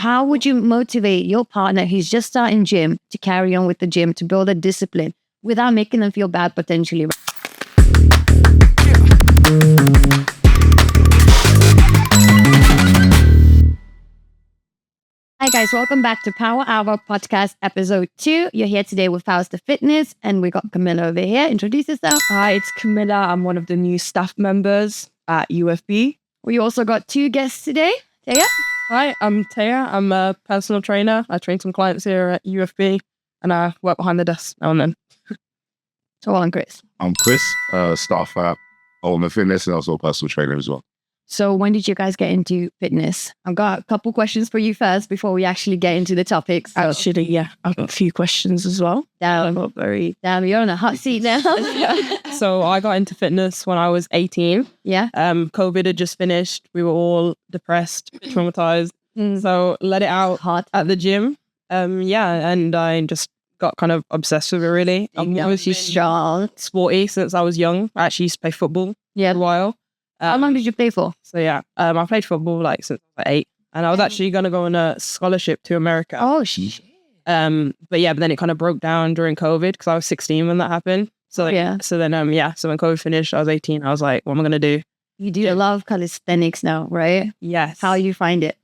how would you motivate your partner who's just starting gym to carry on with the gym, to build a discipline without making them feel bad potentially? Hi guys, welcome back to Powerhour podcast episode 2. You're here today with Fausta Fitness and we got Kamilla over here. Introduce yourself. Hi, it's Kamilla. I'm one of the new staff members at UFB. We also got 2 guests today. Taiya. Hi, I'm Taiya. I'm a personal trainer. I train some clients here at UFB and I work behind the desk now and then. So on, Chris. I'm Chris, staff at Onlyfans Fitness and also a personal trainer as well. So when did you guys get into fitness? I've got a couple questions for you first before we actually get into the topics. So. Actually, yeah, I've got a few questions as well. Damn, you're on a hot seat now. So I got into fitness when I was 18. Yeah. COVID had just finished. We were all depressed, traumatized. So let it out at the gym. And I just got kind of obsessed with it really. I'm obviously strong. Sporty since I was young. I actually used to play football for a while. How long did you play for? So yeah, I played football since I was 8, and I was actually going to go on a scholarship to America. Oh shit. But then it kind of broke down during COVID because I was 16 when that happened. So when COVID finished, I was 18. I was like, what am I going to do? You do a lot of calisthenics now, right? Yes. How you find it?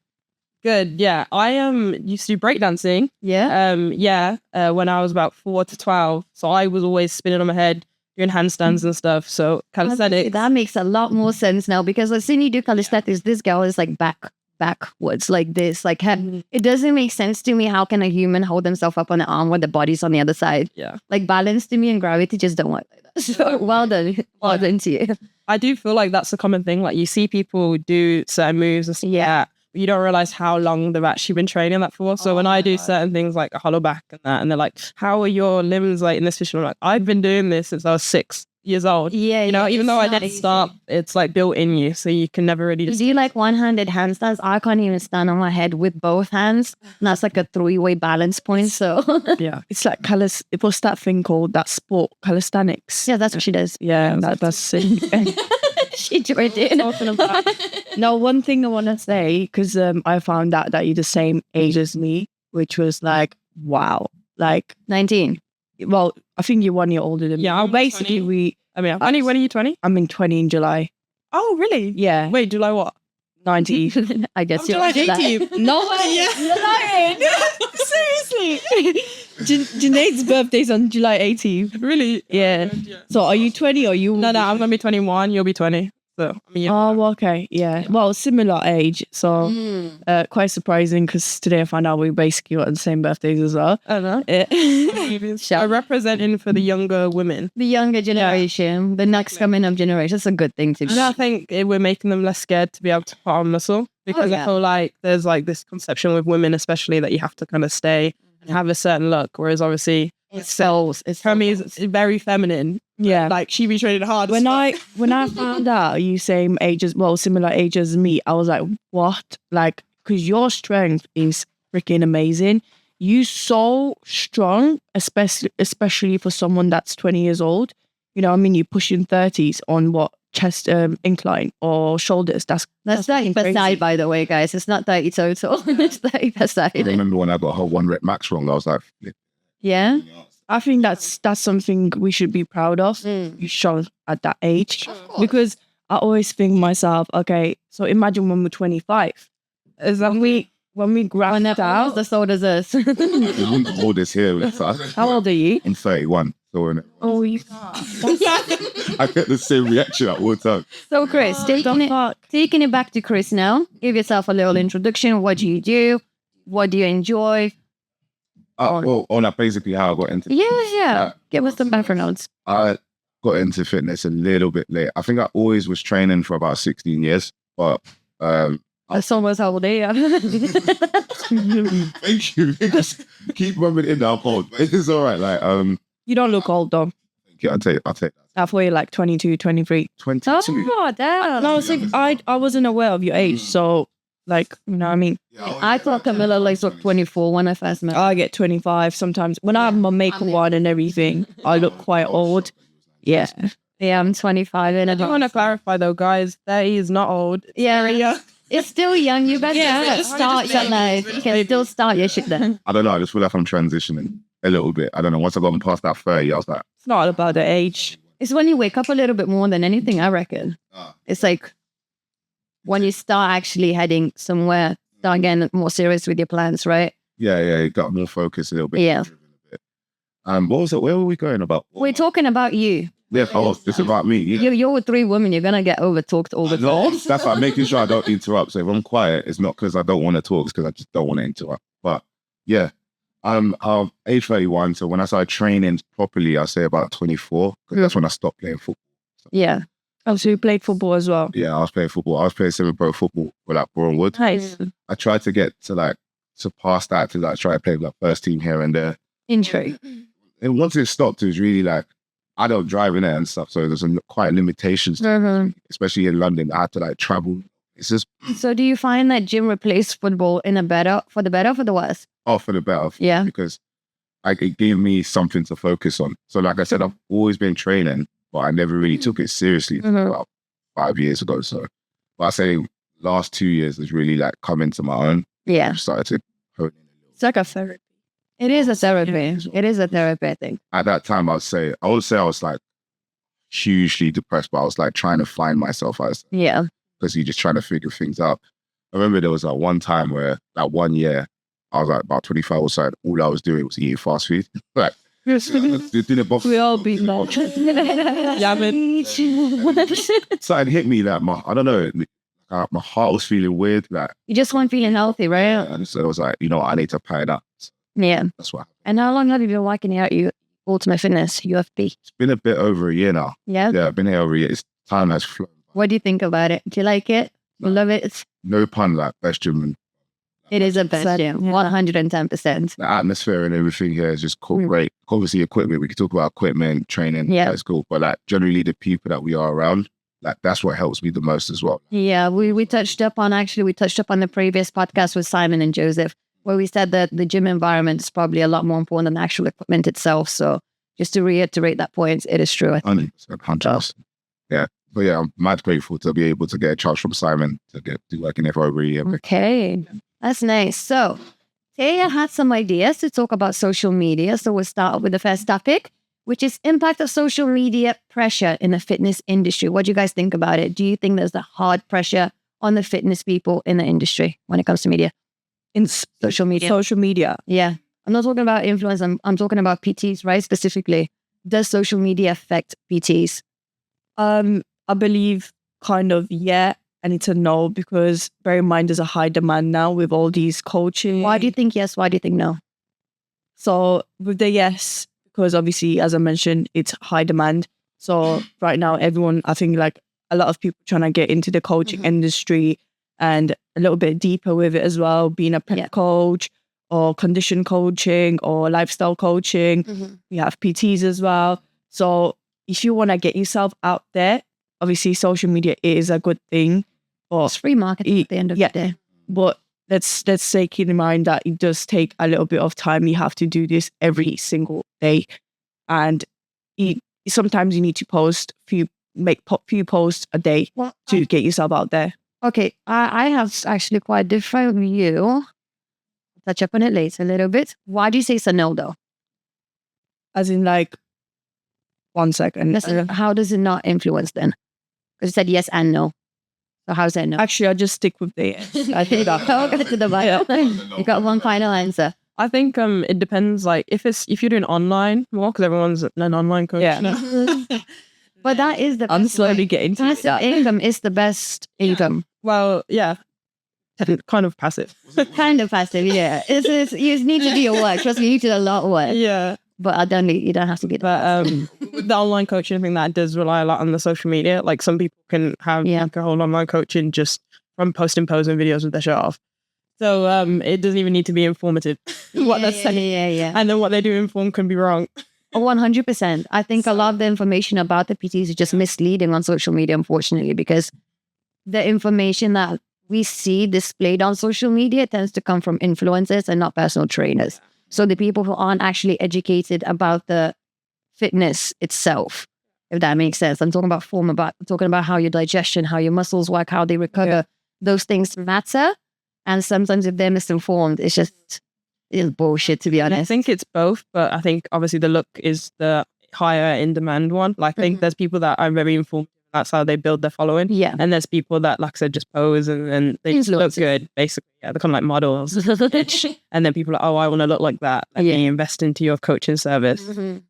Good. Yeah, I used to do breakdancing. Yeah. When I was about 4 to 12, so I was always spinning on my head, doing handstands and stuff. So calisthenics. That makes a lot more sense now because as soon as you do calisthenics, this girl is like backwards like this. Like it doesn't make sense to me. How can a human hold themselves up on the arm when the body's on the other side? Yeah. Like balance to me and gravity just don't work like that. So well done. Well done to you. I do feel like that's a common thing. Like you see people do certain moves and stuff like that. You don't realize how long they've actually been training that for. So when I do certain things like a hollow back and that, and they're like, how are your limbs like in this position? I'm like, I've been doing this since I was 6 years old. Yeah. Even though I didn't start, it's like built in you. So you can never really just... Do you like one-handed handstands? I can't even stand on my head with both hands. And that's like a 3-way balance point. So yeah, it's like what's that thing called? That sport, calisthenics. Yeah, that's what she does. Yeah, that's it. She joined it. No, one thing I want to say, because I found out that you're the same age as me, which was like, wow. Like 19. Well, I think you're 1 year older than me. Yeah, basically 20. When are you 20? I'm in 20 in July. Oh, really? Yeah. Wait, July what? 19. I guess July 18th. No way. You're lying. Seriously. Junaid's birthday's on July 18th. Really? Yeah. So are you 20 or you? No, I'm going to be 21. You'll be 20. So, Oh, okay. Yeah. Well, similar age. So quite surprising because today I found out we basically got the same birthdays as well. I don't know. I'm representing for the younger women. The younger generation, the next coming up generation. It's a good thing to be. And I think we're making them less scared to be able to put on muscle because I feel like there's like this conception with women, especially that you have to kind of stay and have a certain look. Whereas obviously Hermes is very feminine. Yeah. Like she be training hard. When I found out you same age similar age as me, I was like, what? Like, because your strength is freaking amazing. You so strong, especially for someone that's 20 years old. You're pushing 30s on what? Chest incline or shoulders. That's 30%, by the way, guys. It's not 30 total. It's 30%. I remember when I got her 1 rep max wrong, I was like, yeah. I think that's something we should be proud of. You strong at that age, because I always think myself, okay, so imagine when we're 25, is that when we grab out the shoulders us. you wouldn't hold this here. How old are you? I'm 31. So oh, you I get the same reaction at all times. So Chris, taking it back to Chris now, give yourself a little introduction. What do you do? What do you enjoy? Basically how I got into give us some backgrounds. I got into fitness a little bit late. I think I always was training for about 16 years, but that's almost how old I am. Thank you. Just keep rubbing it in now, cold. But it's all right. Like you don't look old though. Yeah, I'll take that. I thought you're like 22, 23. 22. Oh, damn. No, I wasn't aware of your age, so like, you know what I mean? I thought Kamilla like 24 when I first met her. I get 25 sometimes. When I have my makeup on and everything, I look quite old. Yeah. Yeah, I'm 25. And I do want to clarify though, guys, 30 is not old. Yeah. It's still young. You guys can start your life. You can still start your shit then. I don't know. I just feel like I'm transitioning a little bit. I don't know. Once I got past that 30, I was like, It's not about the age. It's when you wake up a little bit more than anything, I reckon. It's like when you start actually heading somewhere, start getting more serious with your plans, right? yeah, you got more focus a little bit. Yeah. What was it? Where were we going about? We're talking about you. Yeah, it's about me. Yeah. You're with 3 women. You're gonna get over talked all the No, time. that's like making sure I don't interrupt. So if I'm quiet, it's not because I don't want to talk, it's because I just don't want to interrupt. But yeah, I'm age 31. So when I started training properly, I say about 24, because that's when I stopped playing football. Yeah. Oh, so you played football as well? Yeah, I was playing football. I was playing semi-pro football for like Bournemouth. Nice. I tried to get to like surpass that, to like try to play like first team here and there. Intro. And once it stopped, it was really like, I don't drive in it and stuff. So there's quite limitations, especially in London. I had to like travel. It's just, So do you find that gym replaced football for the better or for the worse? for the better. Yeah. Because it gave me something to focus on. So like I said, I've always been training, but I never really took it seriously until about 5 years ago. So, but I say last 2 years has really like come into my own. Yeah. I've started to hone in. It's like a therapy. It is a therapy. It is a therapy, I think. At that time, I would say I was like hugely depressed, but I was like trying to find myself Yeah. because you're just trying to figure things out. I remember there was like one time where that 1 year, I was like about 25 or so, all I was doing was eating fast food. Like, it didn't bother. We all beat that. Yeah, but Something hit me that I don't know, my heart was feeling weird. Like, You just weren't feeling healthy, right? and so I was like, you know what, I need to pay that. Yeah. That's what happened. And how long have you been working out you Ultimate Fitness, UFP? It's been a bit over a year now. Yeah. Yeah, I've been here over a year. Time has flown. What do you think about it? Do you like it? You love it? No pun, like best gym. It is a best gym, 110%. The atmosphere and everything here is just cool, great. Obviously, equipment, we can talk about equipment, training, Yeah. that's cool. But like generally the people that we are around, like that's what helps me the most as well. Yeah, we touched up on the previous podcast with Simon and Joseph, where we said that the gym environment is probably a lot more important than the actual equipment itself. So just to reiterate that point, it is true. I think. 100%. Yeah. But yeah, I'm mad grateful to be able to get a charge from Simon to do working there for over a year. Okay, that's nice. So Taiya had some ideas to talk about social media. So we'll start with the first topic, which is impact of social media pressure in the fitness industry. What do you guys think about it? Do you think there's a hard pressure on the fitness people in the industry when it comes to media? In Social media. Social media. Yeah. I'm not talking about influence. I'm talking about PTs, right? Specifically, does social media affect PTs? I believe kind of, yeah. And it's a no, because bear in mind there's a high demand now with all these coaching. Why do you think yes? Why do you think no? So with the yes, because obviously, as I mentioned, it's high demand. So right now, everyone, I think like a lot of people trying to get into the coaching industry and a little bit deeper with it as well, being a pet coach or condition coaching or lifestyle coaching. We have PTs as well. So if you want to get yourself out there, obviously social media is a good thing. But It's free marketing at the end of the day. But let's take in mind that it does take a little bit of time. You have to do this every single day, and sometimes you need to make few posts a day to get yourself out there. Okay, I have actually quite a different view. I'll touch up on it later a little bit. Why do you say it's a no though? As in, like, 1 second. How does it not influence then? Because you said yes and no. So how's that no? Actually, I'll just stick with the yes. I think that. Go to the Bible. You got one final answer. I think it depends. Like if you're doing online more, because everyone's an online coach now. But that is the best I'm slowly way. getting to Passive that. income is the best income. Well, yeah, kind of passive. Kind of passive, yeah. It's you need to do your work. Trust me, you need to do a lot of work. Yeah, But you don't have to get but with the online coaching, I think that does rely a lot on the social media. Like some people can have like a whole online coaching just from posting videos with their shirt off. So it doesn't even need to be informative. What they're saying, yeah. and then what they do inform can be wrong. 100%. I think a lot of the information about the PTs is just misleading on social media, unfortunately, because the information that we see displayed on social media tends to come from influencers and not personal trainers. So the people who aren't actually educated about the fitness itself, if that makes sense. I'm talking about form, talking about how your digestion, how your muscles work, how they recover. those things matter. And sometimes if they're misinformed, it's bullshit, to be And I honest. think it's both, but I think obviously the look is the higher in demand one. Like I think there's people that are very informed. That's how they build their following. Yeah. And there's people that, like I said, just pose and they just look Influencers. good, basically. Yeah, they're kind of like models. And then people are like, oh, I want to look like that. Let me invest into your coaching service,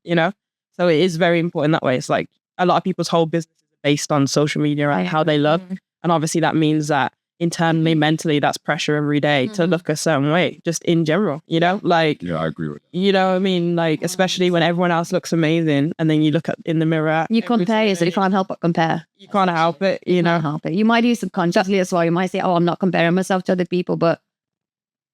you know? So it is very important that way. It's like a lot of people's whole business is based on social media and how they look. And obviously that means that internally, mentally, that's pressure every day to look a certain way, just in general, you know? Like, Yeah, I agree with that. you know what I mean? Like, especially when everyone else looks amazing and then you look in the mirror. You compare, so you can't help but compare. You can't help it, you know? Can't help it. You might do subconsciously as well. You might say, oh, I'm not comparing myself to other people, but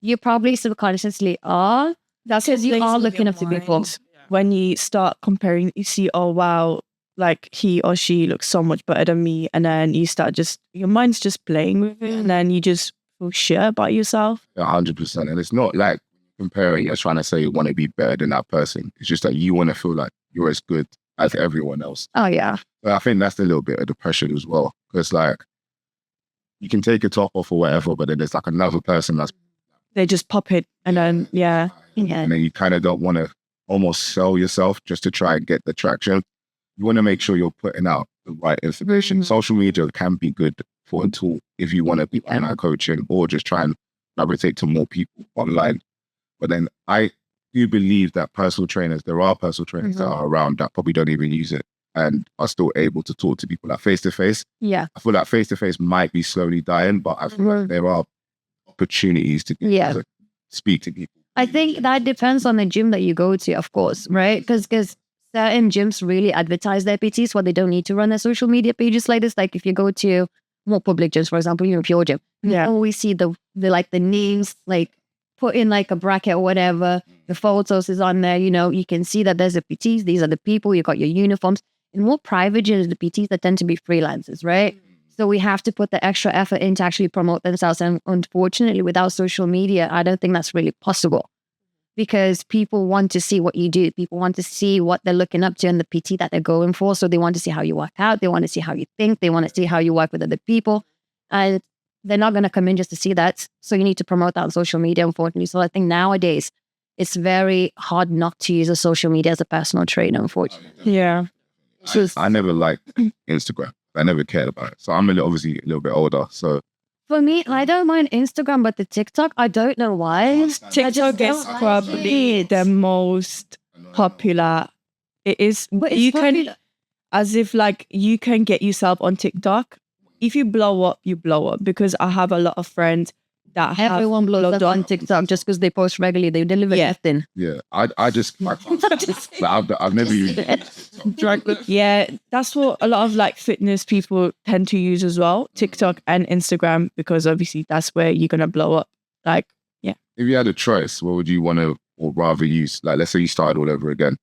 you probably subconsciously are. That's because you are looking up to people. When you start comparing, you see, oh wow, like he or she looks so much better than me, and then you start your mind's just playing with it, and then you just feel shit about yourself. 100%. And it's not like comparing, you're trying to say you want to be better than that person. It's just that you want to feel like you're as good as everyone else. Oh, yeah. But I think that's a little bit of the pressure as well. Because like, you can take your top off or whatever, but then there's like another person that's... They just pop it, and then, Yeah. And then you kind of don't want to almost sell yourself just to try and get the traction. You want to make sure you're putting out the right information. Social media can be good for a tool if you want to be coaching or just try and gravitate to more people online. But then I do believe that there are personal trainers that are around that probably don't even use it and are still able to talk to people like face-to-face. Yeah. I feel like face-to-face might be slowly dying, but I feel like there are opportunities to speak to people. I think that depends on the gym that you go to, of course, right? Because certain gyms really advertise their PTs, where they don't need to run their social media pages like this. Like if you go to more public gyms, for example, Pure Gym, you always see the names like put in like a bracket or whatever. The photos is on there. You know, you can see that there's the PTs. These are the people. You got your uniforms. In more private gyms, the PTs that tend to be freelancers, right? So we have to put the extra effort in to actually promote themselves. And unfortunately, without social media, I don't think that's really possible, because people want to see what you do. People want to see what they're looking up to and the PT that they're going for. So they want to see how you work out. They want to see how you think. They want to see how you work with other people. And they're not going to come in just to see that. So you need to promote that on social media, unfortunately. So I think nowadays it's very hard not to use a social media as a personal trainer, unfortunately. Yeah. I never liked Instagram. I never cared about it. So I'm obviously a little bit older. So For me, I don't mind Instagram, but the TikTok, I don't know why. TikTok is probably the most popular. It is. But You it's can, popular. as if like you can get yourself on TikTok. If you blow up, you blow up. Because I have a lot of friends that have Everyone blows blogged up on TikTok just because they post regularly. They deliver nothing. yeah, I just I've never used it. Yeah, that's what a lot of like fitness people tend to use as well. TikTok and Instagram, because obviously that's where you're gonna blow up. Like, yeah, If you had a choice, what would you want to or rather use? Like, let's say you started all over again.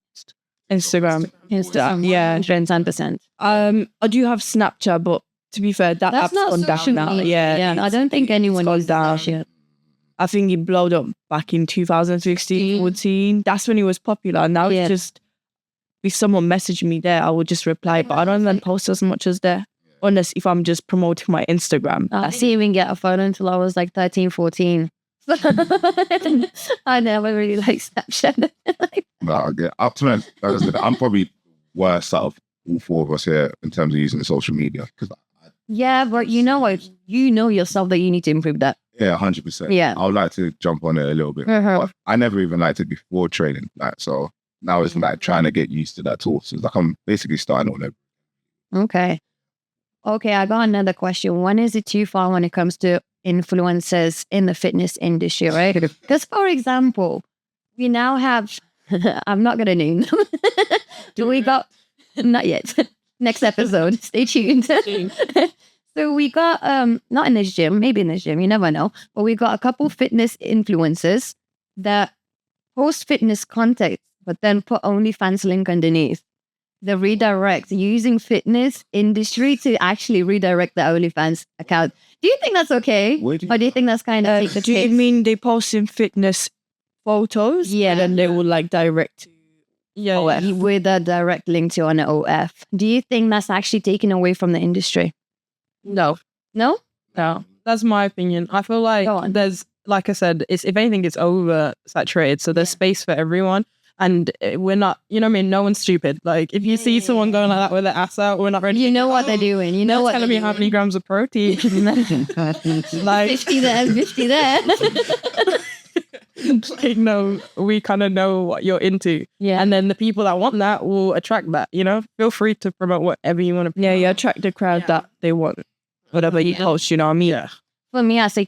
Instagram. Instagram, Yeah. 10%. I do have Snapchat, but to be fair, that That's app's not gone down social now. media. Yeah, I don't think anyone gone uses down. that shit. I think it blowed up back in 2016, 14. That's when it was popular. Now Yeah. it's just, if someone messaged me there, I would just reply. But I don't even post as much as there. Unless if I'm just promoting my Instagram. I didn't even get a phone until I was like 13, 14. I never really liked Snapchat. But yeah, up to me, like I said, I'm probably worse out of all four of us here in terms of using social media. Because Yeah, but you know what? You know yourself that you need to improve that. yeah, 100%. Yeah. I would like to jump on it a little bit. But I never even liked it before training. Like, so now it's like trying to get used to that tool. So it's like I'm basically starting all over. Okay, I got another question. When is it too far when it comes to influencers in the fitness industry, right? Because, for example, we now have, I'm not going to name them. We got, not yet. Next episode, stay tuned. So we got, not in this gym, maybe in this gym, you never know. But we got a couple fitness influencers that post fitness content, but then put Onlyfans link underneath. The redirect, using fitness industry to actually redirect the OnlyFans account. Do you think that's okay? Where do you- Or do you think that's kind of take the Do you piss? mean they post in fitness photos? Yeah. And then they will like direct to Yeah, OF. With a direct link to an OF. Do you think that's actually taken away from the industry? No. No? No. That's my opinion. I feel like Go on. there's, like I said, it's if anything, it's oversaturated. So there's space for everyone. And we're not, you know what I mean? No one's stupid. Like, if you see someone going like that with their ass out, we're not ready. You know what they're doing. You know what telling me they're how many doing. grams of protein. Like, 50 there, 50 there. like, no, we kind of know what you're into. Yeah. And then the people that want that will attract that, you know? Feel free to promote whatever you want to. Yeah, you attract the crowd that they want. Whatever you post, you know what I mean? Yeah. For me, I say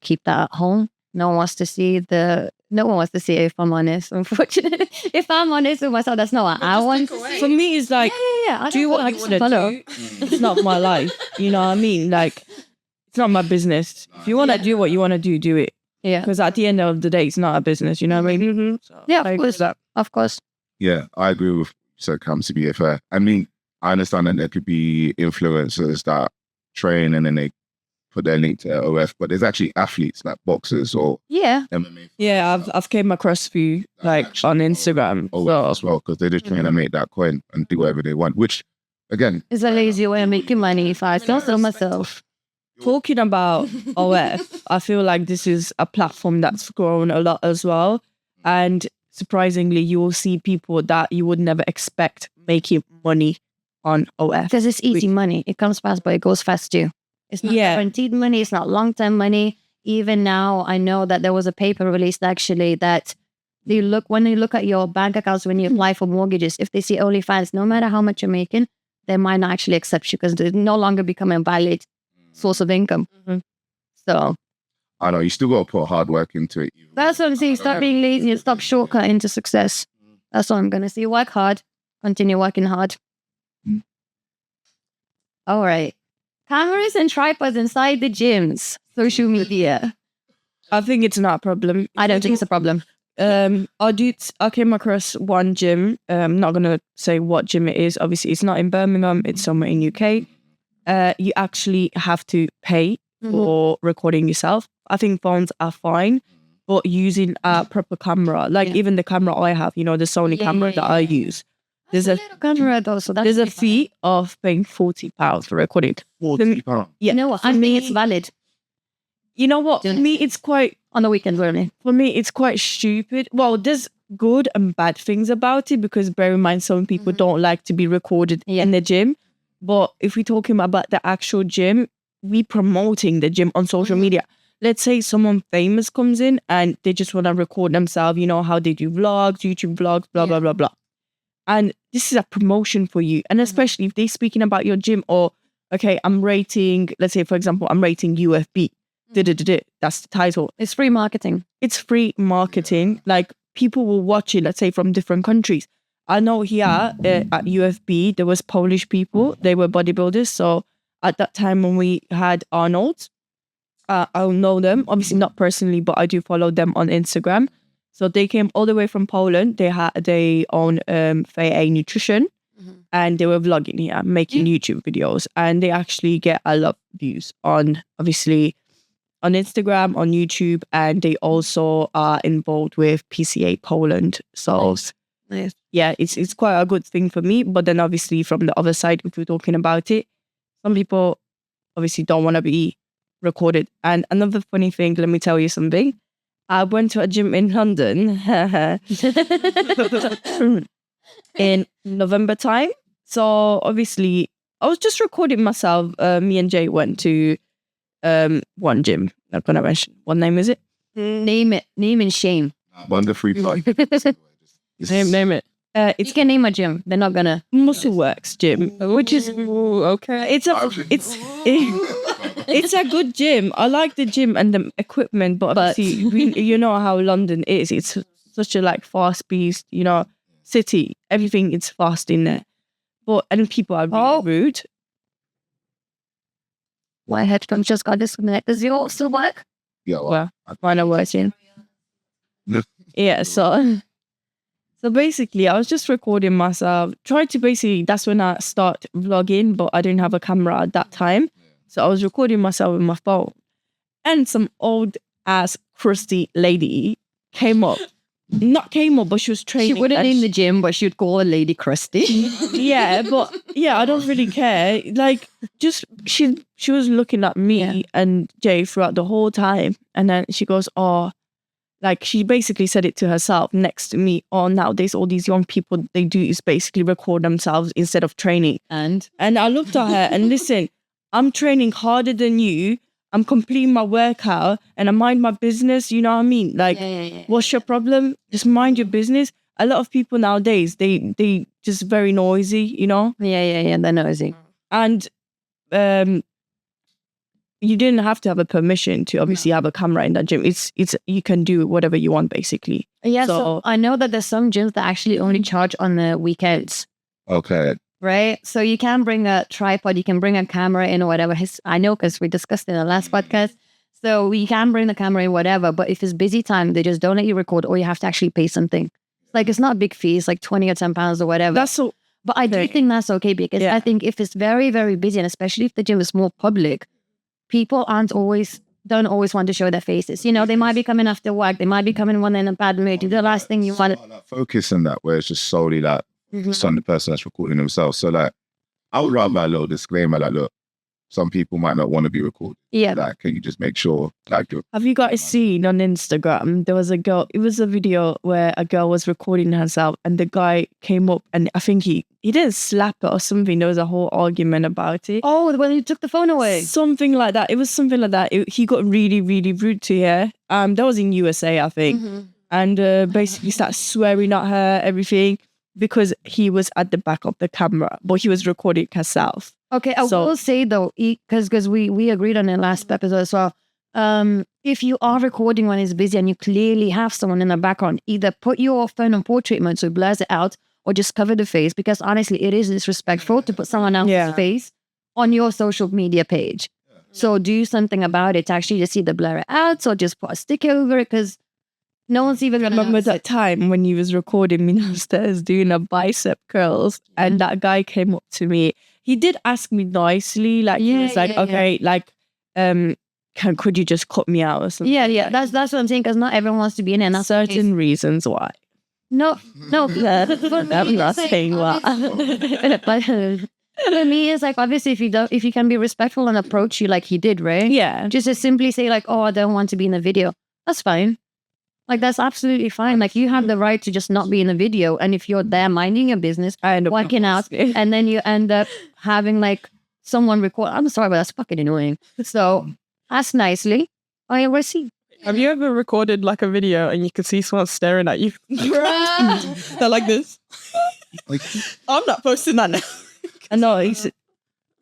keep that at home. No one wants to see it, if I'm honest, unfortunately. If I'm honest with myself, that's not what I want to see. For me, it's like, Yeah. I do don't what like you want to follow. do. It's not my life. You know what I mean? Like, it's not my business. If you want to do what you want to do it. Yeah. Because at the end of the day, it's not a business. You know what I mean? Mm-hmm. So, Yeah, I of agree course. with that. Of course. Yeah, I agree with Sir Cam, to be fair. I mean, I understand that there could be influencers that train and then they put their link to OF, but there's actually athletes like boxers or Yeah. MMA Yeah, I've came across a few like on Instagram. OF as well, because they're just trying to make that coin and do whatever they want, which, again, It's a lazy way of making money if I don't sell myself. Talking about OF, I feel like this is a platform that's grown a lot as well. And surprisingly, you will see people that you would never expect making money on OF. Because it's easy money. It comes fast, but it goes fast too. It's not guaranteed money. It's not long-term money. Even now, I know that there was a paper released actually that when they look at your bank accounts when you apply for mortgages, if they see Onlyfans, no matter how much you're making, they might not actually accept you because they no longer become a valid source of income. Mhm. So I know you still got to put hard work into it. that's what I'm saying. Stop being lazy and stop shortcutting to success. That's what I'm going to say. Work hard. Continue working hard. All right. Cameras and tripods inside the gyms. Social media. I think it's not a problem. I don't think it's a problem. I came across one gym. I'm not gonna say what gym it is. Obviously, it's not in Birmingham. It's somewhere in UK. You actually have to pay for recording yourself. I think phones are fine, but using a proper camera, like even the camera I have, you know, the Sony camera that I use, there's a little camera though, so that's there's a fee of paying £40 for recording. £40. Yeah, You know what? I think it's valid You know what? For me, it's quite. on the weekends, really. For me, it's quite stupid. Well, there's good and bad things about it because bear in mind, some people don't like to be recorded in the gym. But if we're talking about the actual gym, we promoting the gym on social media. Let's say someone famous comes in and they just want to record themselves, you know, how they do vlogs, YouTube vlogs, blah, blah, blah, blah. And this is a promotion for you. And especially if they're speaking about your gym or, okay, let's say, for example, I'm rating UFB. That's the title. It's free marketing. It's free marketing. Like people will watch it, let's say from different countries. I know here at UFB, there was Polish people. They were bodybuilders. So at that time when we had Arnold, I'll know them. Obviously not personally, but I do follow them on Instagram. So they came all the way from Poland. They own Fausta Nutrition. And they were vlogging here, making YouTube videos. And they actually get a lot of views on, obviously, on Instagram, on YouTube, and they also are involved with PCA Poland. So Nice. yeah, it's quite a good thing for me. But then obviously from the other side, if we're talking about it, some people obviously don't want to be recorded. And another funny thing, let me tell you something. I went to a gym in London in November time. So obviously I was just recording myself. Me and Jay went to one gym. Not gonna mention what name is it. Name it. Name and shame. Wonder free plug. Name it. You It's can name a gym. They're not gonna. Muscle Works gym, which is okay. it's a good gym. I like the gym and the equipment, but obviously you know how London is. It's such a like fast-paced, you know, city. Everything is fast in there, and people are really rude. My headphones just got disconnected. Does yours still work? Yeah, Well, mine are working. Yeah, so basically I was just recording myself, that's when I start vlogging, but I didn't have a camera at that time. So I was recording myself with my phone. And some old ass crusty lady came up not came up, but she was training. She wouldn't in the gym, but she would call a lady crusty. Yeah, but I don't really care. Like, just she was looking at me and Jay throughout the whole time, and then she goes, "Oh," like she basically said it to herself next to me. "Oh, nowadays all these young people they do is basically record themselves instead of training." And I looked at her and listen, I'm training harder than you. I'm completing my workout and I mind my business. You know what I mean? Like, what's your problem? Just mind your business. A lot of people nowadays, they just very noisy, you know? Yeah. They're nosy. And you didn't have to have a permission to obviously have a camera in that gym. It's you can do whatever you want, basically. Yeah, so I know that there's some gyms that actually only charge on the weekends. Okay. Right? So you can bring a tripod, you can bring a camera in or whatever. I know because we discussed in the last podcast. So you can bring the camera in, whatever. But if it's busy time, they just don't let you record or you have to actually pay something. Like, it's not a big fee. It's like 20 or 10 pounds or whatever. That's so. But I do think that's okay because I think if it's very, very busy, and especially if the gym is more public, people don't always want to show their faces. You know, they might be coming after work. They might be coming when they're in a bad mood. The last thing you want to focus on that, where it's just solely like on the person that's recording themselves. So like, I would rather a little disclaimer like, look, some people might not want to be recorded. Yeah. Like, can you just make sure? Like, have you guys seen on Instagram? There was a girl. It was a video where a girl was recording herself, and the guy came up, and I think he didn't slap her or something. There was a whole argument about it. Oh, when he took the phone away. Something like that. It was something like that. He got really, really rude to her. That was in USA, I think, and basically started swearing at her, everything, because he was at the back of the camera, but he was recording herself. Okay, I will say though, because we agreed on the last episode as well. If you are recording when it's busy and you clearly have someone in the background, either put your phone on portrait mode so it blurs it out, or just cover the face. Because honestly, it is disrespectful to put someone else's face on your social media page. So do something about it to actually just either blur it out or just put a sticker over it, because no one's even gonna remember that time when you was recording me downstairs doing a bicep curls, and that guy came up to me. He did ask me nicely, like he was like, okay, like, could you just cut me out or something? Yeah. That's what I'm saying, because not everyone wants to be in it. Certain reasons why. No. I'm not saying why. But for me, it's like, obviously, if you can be respectful and approach you like he did, right? Yeah. Just to simply say like, oh, I don't want to be in the video. That's fine. Like, that's absolutely fine. Like, you have the right to just not be in the video. And if you're there minding your business, working out, and then you end up having like someone record, I'm sorry, but that's fucking annoying. So ask nicely. I receive. Have you ever recorded like a video and you can see someone staring at you? They're like this. I'm not posting that now. I know.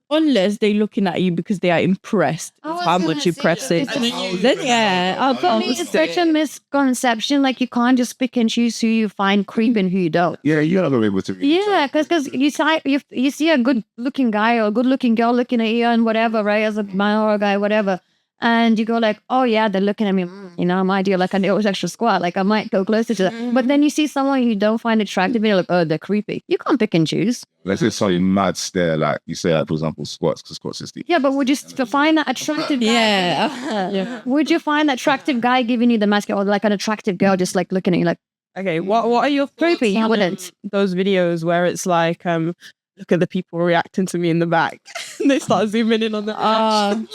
Unless they're looking at you because they are impressed with how much you press it. It's such a misconception. Like, you can't just pick and choose who you find creepy and who you don't. Yeah, you're not going to be able to. Yeah, because you see a good looking guy or a good looking girl looking at you and whatever, right? As a man or a guy, whatever. And you go like, oh yeah, they're looking at me. You know, I might do like an extra squat. Like, I might go closer to that. But then you see someone you don't find attractive and you're like, oh, they're creepy. You can't pick and choose. Let's say something mad stare, like you say, like, for example, squats, because squats is deep. Yeah, but would you find that attractive guy? Would you find that attractive guy giving you the mask, or like an attractive girl just like looking at you like, okay, what are your creepy? You wouldn't. Those videos where it's like, look at the people reacting to me in the back. And they start zooming in on the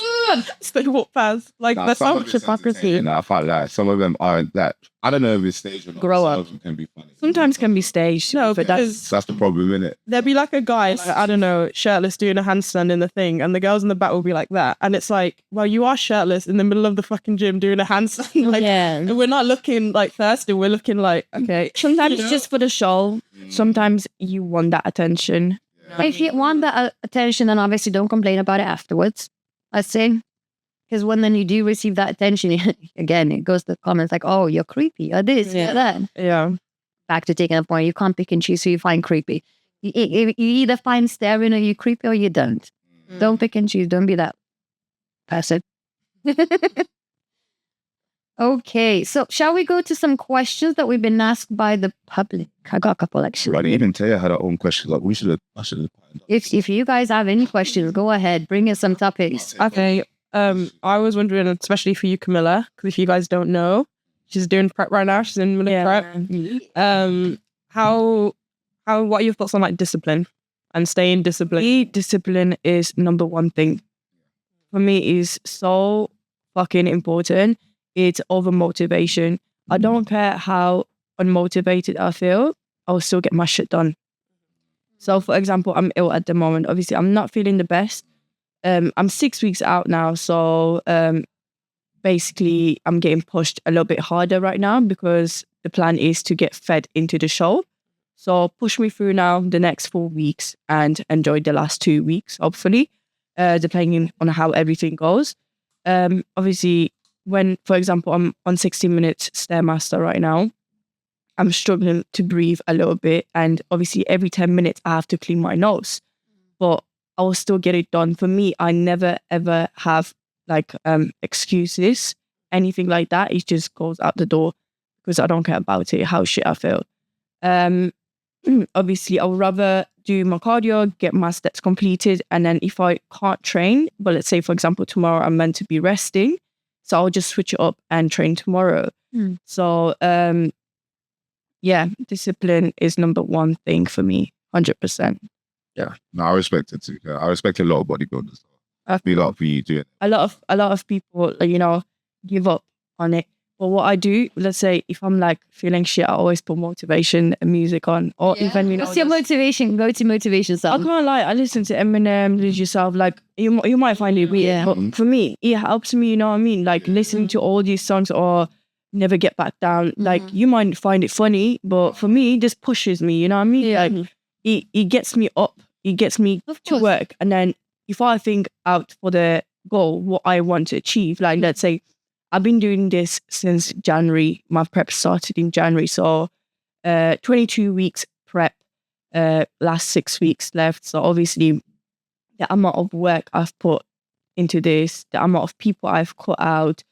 so they walk past. Like, that's so much hypocrisy. I find that some of them aren't that. I don't know if it's staged or not. Grow up. Some of them can be funny. Sometimes can be staged. No, but because that's the problem, isn't it? There'll be like a guy, like, I don't know, shirtless doing a handstand in the thing, and the girls in the back will be like that. And it's like, well, you are shirtless in the middle of the fucking gym doing a handstand. Like, and we're not looking like thirsty. We're looking like, okay. Sometimes it's just for the show. Sometimes you want that attention. If you want that attention, then obviously don't complain about it afterwards. I say, because when then you do receive that attention, again, it goes to the comments like, oh, you're creepy, or this, or that. Yeah. Back to taking a point, you can't pick and choose who you find creepy. You either find staring or you creepy or you don't. Don't pick and choose. Don't be that person. Okay, so shall we go to some questions that we've been asked by the public? I got a couple actually. Right, even Taiya had her own questions. Like, I should have. If you guys have any questions, go ahead. Bring us some topics. Okay. I was wondering, especially for you, Kamilla, because if you guys don't know, she's doing prep right now. She's in middle prep. What are your thoughts on like discipline and staying disciplined? Discipline is number one thing. For me, is so fucking important. It's over motivation. I don't care how unmotivated I feel, I'll still get my shit done. So for example, I'm ill at the moment. Obviously, I'm not feeling the best. I'm 6 weeks out now. So basically, I'm getting pushed a little bit harder right now because the plan is to get fed into the show. So push me through now the next 4 weeks and enjoy the last 2 weeks, hopefully, depending on how everything goes. Obviously, when, for example, I'm on 60 minutes Stairmaster right now, I'm struggling to breathe a little bit. And obviously, every 10 minutes, I have to clean my nose. But I will still get it done. For me, I never, ever have like excuses, anything like that. It just goes out the door because I don't care about it, how shit I feel. Obviously, I would rather do my cardio, get my steps completed. And then if I can't train, but let's say, for example, tomorrow I'm meant to be resting. So I'll just switch it up and train tomorrow. So, yeah, discipline is number one thing for me, 100%. Yeah, no, I respect it too. I respect a lot of bodybuilders. I feel like for you doing a lot of people, you know, give up on it. But what I do, let's say if I'm like feeling shit, I always put motivation and music on. Or even, you know, what's your motivation? Go to motivation song. I can't lie, I listen to Eminem, Lose Yourself. Like you might find it weird, but for me, it helps me. You know what I mean? Like listening to all these songs or Never Get Back Down. Like you might find it funny, but for me, it just pushes me. You know what I mean? Like it gets me up. It gets me to work. And then if I think out for the goal, what I want to achieve, like let's say I've been doing this since January. My prep started in January. So 22 weeks prep, last 6 weeks left. So obviously the amount of work I've put into this, the amount of people I've cut out,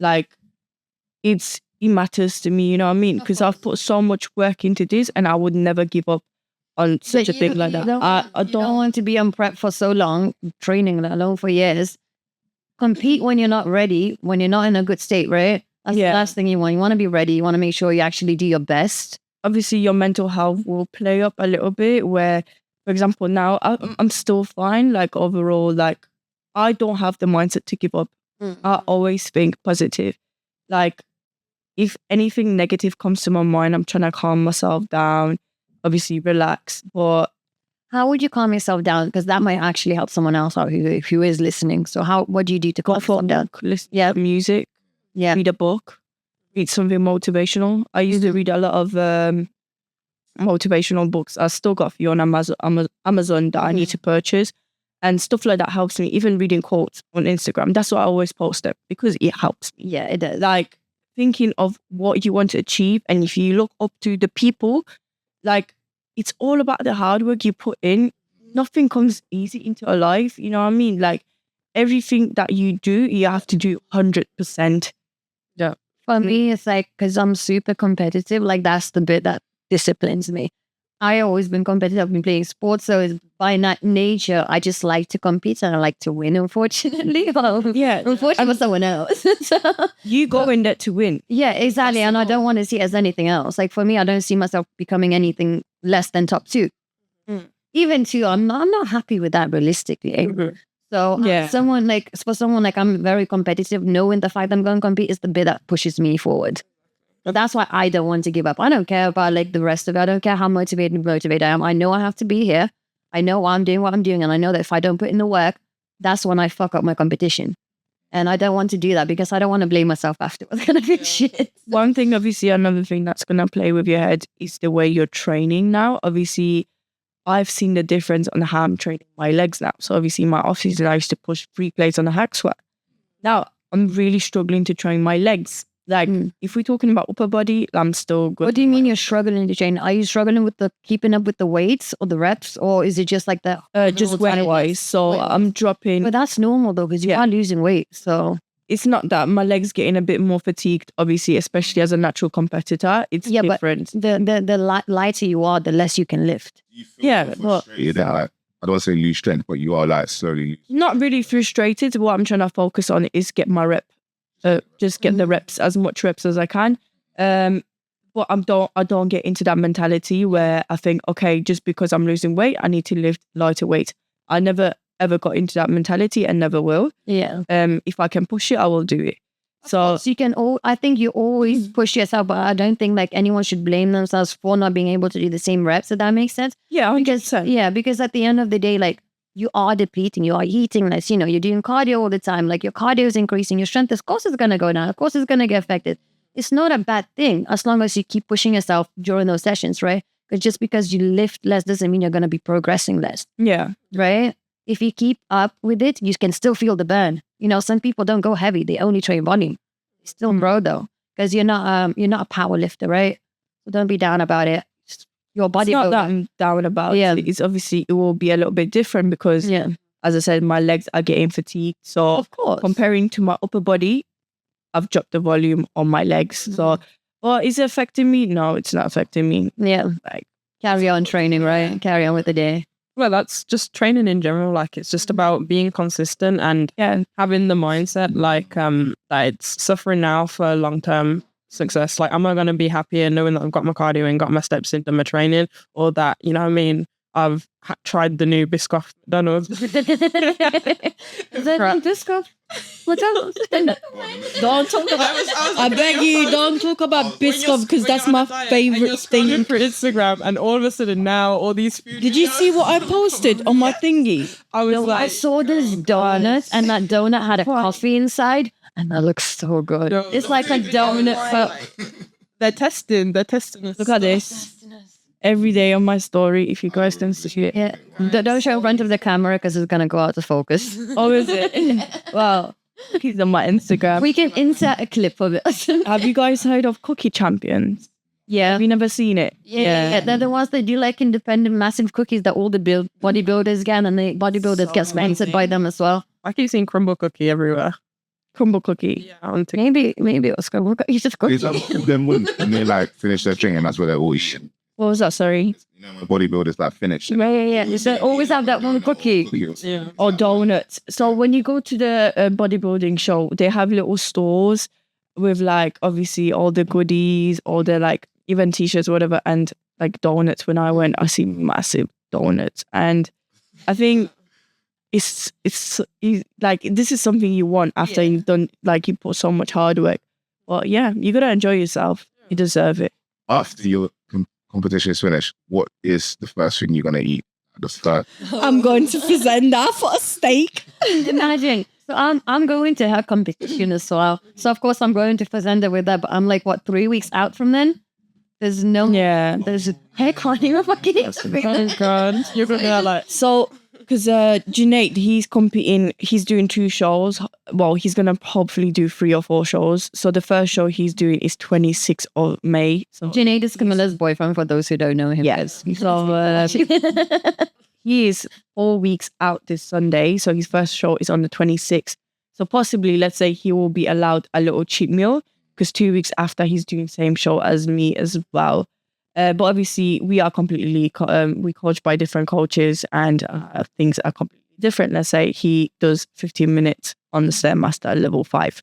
like it matters to me, you know what I mean? Because I've put so much work into this and I would never give up on such a thing like that. I don't want to be on prep for so long, training alone for years. Compete when you're not ready, when you're not in a good state, right? That's the last thing you want. You want to be ready. You want to make sure you actually do your best. Obviously, your mental health will play up a little bit where, for example, now I'm still fine. Like overall, like I don't have the mindset to give up. I always think positive. Like if anything negative comes to my mind, I'm trying to calm myself down, obviously relax. But how would you calm yourself down? Because that might actually help someone else out who is listening. So what do you do to calm yourself down? Listen to music, read a book, read something motivational. I used to read a lot of motivational books. I still got a few on Amazon that I need to purchase. And stuff like that helps me. Even reading quotes on Instagram. That's what I always post it because it helps me. Yeah, it does. Like thinking of what you want to achieve. And if you look up to the people, like it's all about the hard work you put in. Nothing comes easy into a life. You know what I mean? Like everything that you do, you have to do 100%. Yeah. For me, it's like, because I'm super competitive, like that's the bit that disciplines me. I always been competitive. I've been playing sports, so it's by nature, I just like to compete and I like to win, unfortunately. Unfortunately for someone else. You go in there to win. Yeah, exactly. And I don't want to see it as anything else. Like for me, I don't see myself becoming anything less than top 2. Even 2, I'm not happy with that realistically. So someone like I'm very competitive, knowing the fact I'm going to compete is the bit that pushes me forward. But that's why I don't want to give up. I don't care about like the rest of it. I don't care how motivated I am. I know I have to be here. I know why I'm doing what I'm doing. And I know that if I don't put in the work, that's when I fuck up my competition. And I don't want to do that because I don't want to blame myself afterwards. It's going to be shit. One thing, obviously, another thing that's going to play with your head is the way you're training now. Obviously, I've seen the difference on how I'm training my legs now. So obviously, my off-season, I used to push 3 plates on a hack squat. Now, I'm really struggling to train my legs. Like, if we're talking about upper body, I'm still good. What do you mean you're struggling to train? Are you struggling with keeping up with the weights or the reps? Or is it just like the... just weight-wise. So I'm dropping... But that's normal though, because you are losing weight, so... It's not that my legs getting a bit more fatigued, obviously, especially as a natural competitor. It's different. But the lighter you are, the less you can lift. But... I don't want to say lose strength, but you are like slowly... Not really frustrated. What I'm trying to focus on is get my rep. Just get the reps, as much reps as I can. But I don't get into that mentality where I think, okay, just because I'm losing weight, I need to lift lighter weight. I never ever got into that mentality and never will. Yeah. If I can push it, I will do it. So you can I think you always push yourself, but I don't think like anyone should blame themselves for not being able to do the same reps, if that makes sense. yeah, 100%. Because at the end of the day, like you are depleting, you are eating less, you're doing cardio all the time, like your cardio is increasing, your strength, of course, is going to go down, of course, it's going to get affected. It's not a bad thing as long as you keep pushing yourself during those sessions, right? Because just because you lift less doesn't mean you're going to be progressing less, Yeah. right? If you keep up with it, you can still feel the burn. Some people don't go heavy; they only train volume. They still grow though, because you're not a power lifter, right? So don't be down about it. Just your body. It's not that I'm down about Yeah. it. It's obviously, it will be a little bit different because, as I said, my legs are getting fatigued. So Of course. comparing to my upper body, I've dropped the volume on my legs. So, well, is it affecting me? No, it's not affecting me. Yeah. Like, Carry on training, right? Carry on with the day. Well, that's just training in general. Like, it's just about being consistent and having the mindset, like, that it's suffering now for long-term success. Like, am I going to be happier knowing that I've got my cardio and got my steps in, done my training, or that, you know what I mean, I've tried the new Biscoff McDonald's. Is that Biscoff? What's up? don't talk about I beg you, don't talk about Biscoff because that's my favorite thing. For Instagram, and all of a sudden now all these food. Did you see what I posted on my thingy? I was I like, saw this donut, and that donut had a coffee inside, and that looks so good. No, It's like a donut. they're testing us. Look at this. Every day on my story, if you guys can see it. Yeah. Don't show in front of the camera because it's gonna go out of focus. Oh, is it? Well, he's on my Instagram. We can insert a clip of it. Have you guys heard of Cookie Champions? Yeah. Have you never seen it? Yeah. They're the ones that do like independent massive cookies that all the bodybuilders get, and the bodybuilders get sponsored by them as well. I keep seeing crumble cookie everywhere. Crumble cookie. Yeah, on TikTok. Maybe it was good. You just cook. It's like them when they like finish their drink, and that's where they're always shit. What was that? Sorry. When bodybuilders like finish. Yeah. They always have that one cookie. Yeah. Or donuts. So when you go to the bodybuilding show, they have little stores with like obviously all the goodies, all the like even t-shirts, whatever, and like donuts. When I went, I see massive donuts, and I think it's like this is something you want after you've done, like, you put so much hard work. Well, yeah, you gotta enjoy yourself. You deserve it. After your competition is finished, what is the first thing you're gonna eat? The first. I'm going to Fazenda for a steak. Imagine. So I'm going to her competition as well. So of course I'm going to Fazenda with her, but I'm like 3 weeks out from then. There's no there's I can't even fucking eat. Oh God, you're gonna be like. So, because Junaid, he's competing, he's doing 2 shows. Well, he's going to hopefully do 3 or 4 shows. So the first show he's doing is 26th of May. So Junaid is Kamilla's boyfriend, for those who don't know him. yes. So he is 4 weeks out this Sunday. So his first show is on the 26th. So possibly, let's say he will be allowed a little cheat meal because 2 weeks after he's doing the same show as me as well. But obviously, we are completely, we coach by different coaches, and things are completely different. Let's say he does 15 minutes on the Stairmaster level 5.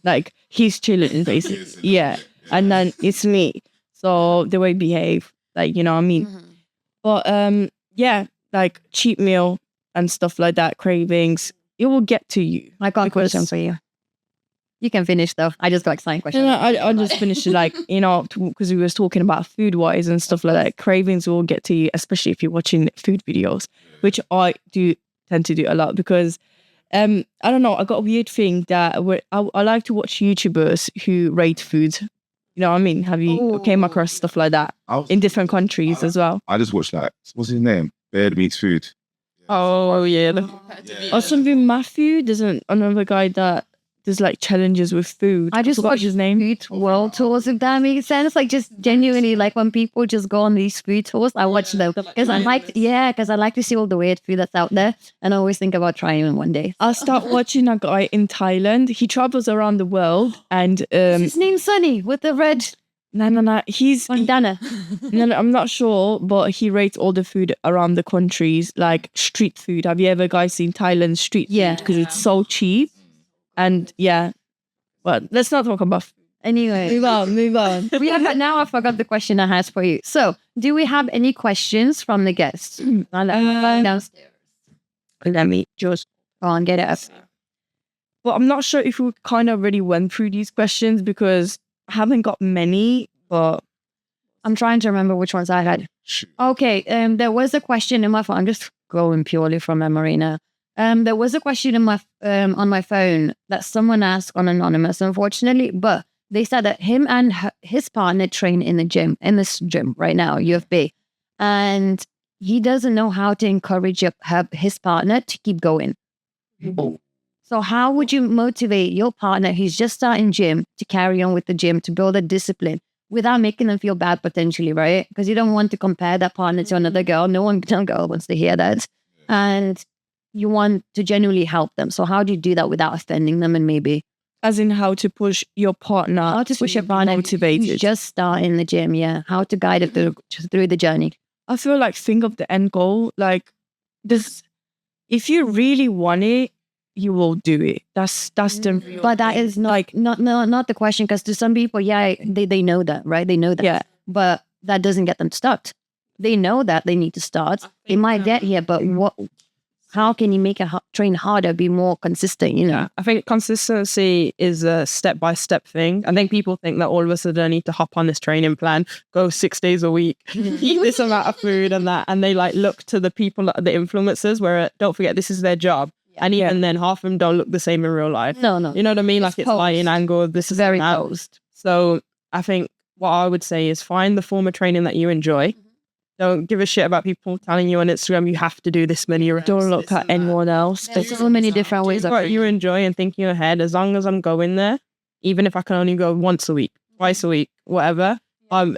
Like, he's chilling, basically. Yeah. And then it's me. So the way I behave, like, you know what I mean? But yeah, like cheat meal and stuff like that, cravings, it will get to you. I got a Because- question for you. You can finish though. I just got exciting questions. No, I just finished it, like, you know, because we was talking about food wise and stuff like that. Cravings will get to you, especially if you're watching food videos, which I do tend to do a lot because I don't know, I got a weird thing that I like to watch YouTubers who rate food. You know what I mean? Have you came across stuff like that in different countries as well? I just watched like, what's his name? Beard Meets Food. Oh yeah. Or something Matthew, there's another guy that there's like challenges with food. I just forgot watch his name. food world tours, if that makes sense. Like, just genuinely, like when people just go on these food tours, I watch them because I like to see all the weird food that's out there, and I always think about trying it one day. I'll start watching a guy in Thailand. He travels around the world, and His name's Sunny with the red no, he's bandana. no, I'm not sure, but he rates all the food around the countries, like street food. Have you ever guys seen Thailand street Yeah. food? Because it's so cheap. And yeah, but let's not talk about food. Anyway, Move on. now I forgot the question I had for you. So, do we have any questions from the guests? I'll downstairs. Let me just. Go on, get it up. But I'm not sure if we kind of already went through these questions because I haven't got many, but I'm trying to remember which ones I had. Okay, there was a question in my phone. I'm just going purely from memory now. There was a question in my on my phone that someone asked on Anonymous, unfortunately, but they said that him and his partner train in this gym right now, UFB, and he doesn't know how to encourage his partner to keep going. So how would you motivate your partner who's just starting gym to carry on with the gym, to build a discipline without making them feel bad potentially, right? Because you don't want to compare that partner to another girl. No girl wants to hear that. And you want to genuinely help them. So how do you do that without offending them and maybe... As in how to push your partner. How to push your partner motivated. who's just starting the gym, yeah. How to guide it through the journey. I feel like think of the end goal. Like this, if you really want it, you will do it. That's the. But that is not the question, because to some people, yeah, they know that, right? They know that. Yeah. But that doesn't get them to start. They know that they need to start. They might get here, but what? How can you make a train harder, be more consistent? You know. Yeah, I think consistency is a step-by-step thing. I think people think that all of a sudden I need to hop on this training plan, go 6 days a week, eat this amount of food and that, and they like look to the people, the influencers, where don't forget this is their job. And even then, half of them don't look the same in real life. No. You know what I mean? Like it's lighting angle. This is very posed. So I think what I would say is find the form of training that you enjoy. Don't give a shit about people telling you on Instagram you have to do this many reps. Don't look at anyone else. There's so many different ways of what you enjoy and think in your head. As long as I'm going there, even if I can only go once a week, twice a week, whatever,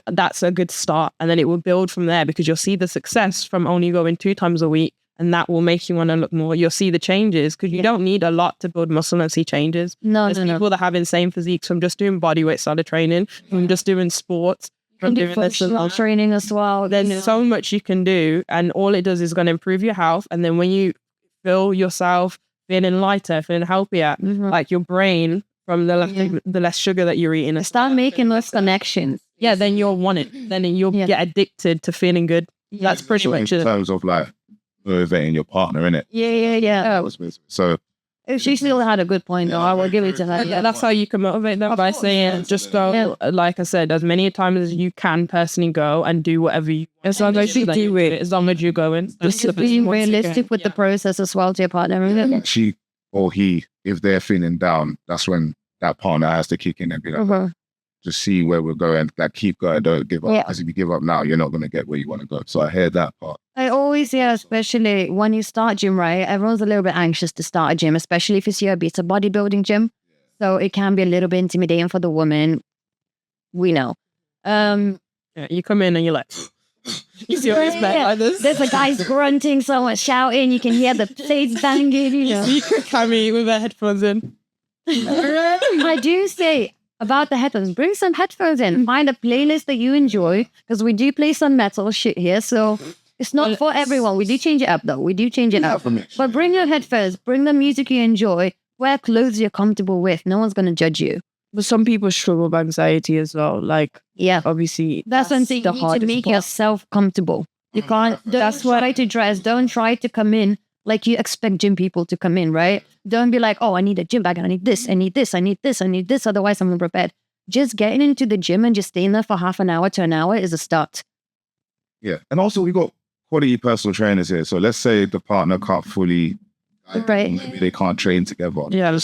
that's a good start. And then it will build from there, because you'll see the success from only going 2 times a week. And that will make you want to look more. You'll see the changes, because you don't need a lot to build muscle and see changes. There's people that have insane physiques from just doing bodyweight style of training, from just doing sports, from doing functional training as well. There's so much you can do, and all it does is going to improve your health. And then when you feel yourself feeling lighter, feeling healthier, like your brain from the less sugar that you're eating, start making those connections. Yeah, then you'll want it. Then you'll get addicted to feeling good. That's pretty much it. In terms of like motivating your partner, innit? Yeah. So she still had a good point, though. I will give it to her. Yeah, that's how you can motivate them, by saying just go, like I said, as many times as you can personally go and do whatever you want. As long as you do it. As long as you're going. Just being realistic with the process as well to your partner. she or he, if they're feeling down, that's when that partner has to kick in and be like, just see where we're going, like keep going, don't give up. Because if you give up now, you're not going to get where you want to go. So I hear that part. I always hear, especially when you start gym, right? Everyone's a little bit anxious to start a gym, especially if it's a bodybuilding gym. So it can be a little bit intimidating for the woman. We know. You come in and you're like, you see what like this? There's a guy's grunting, someone shouting, you can hear the plates banging, you know. You could Cammy with her headphones in. I do say about the headphones, bring some headphones in, find a playlist that you enjoy, because we do play some metal shit here, so it's not for everyone. We do change it up though. But bring your headphones, bring the music you enjoy, wear clothes you're comfortable with. No one's going to judge you. But some people struggle with anxiety as well. Like, obviously, that's one thing. You need to make yourself comfortable. You can't, that's why I try to dress. Don't try to come in like you expect gym people to come in, right? Don't be like, oh, I need a gym bag. I need this. Otherwise, I'm unprepared. Just getting into the gym and just staying there for half an hour to an hour is a start. Yeah. And also, we got quality personal trainers here. So let's say the partner can't fully, maybe they can't train together. Yeah.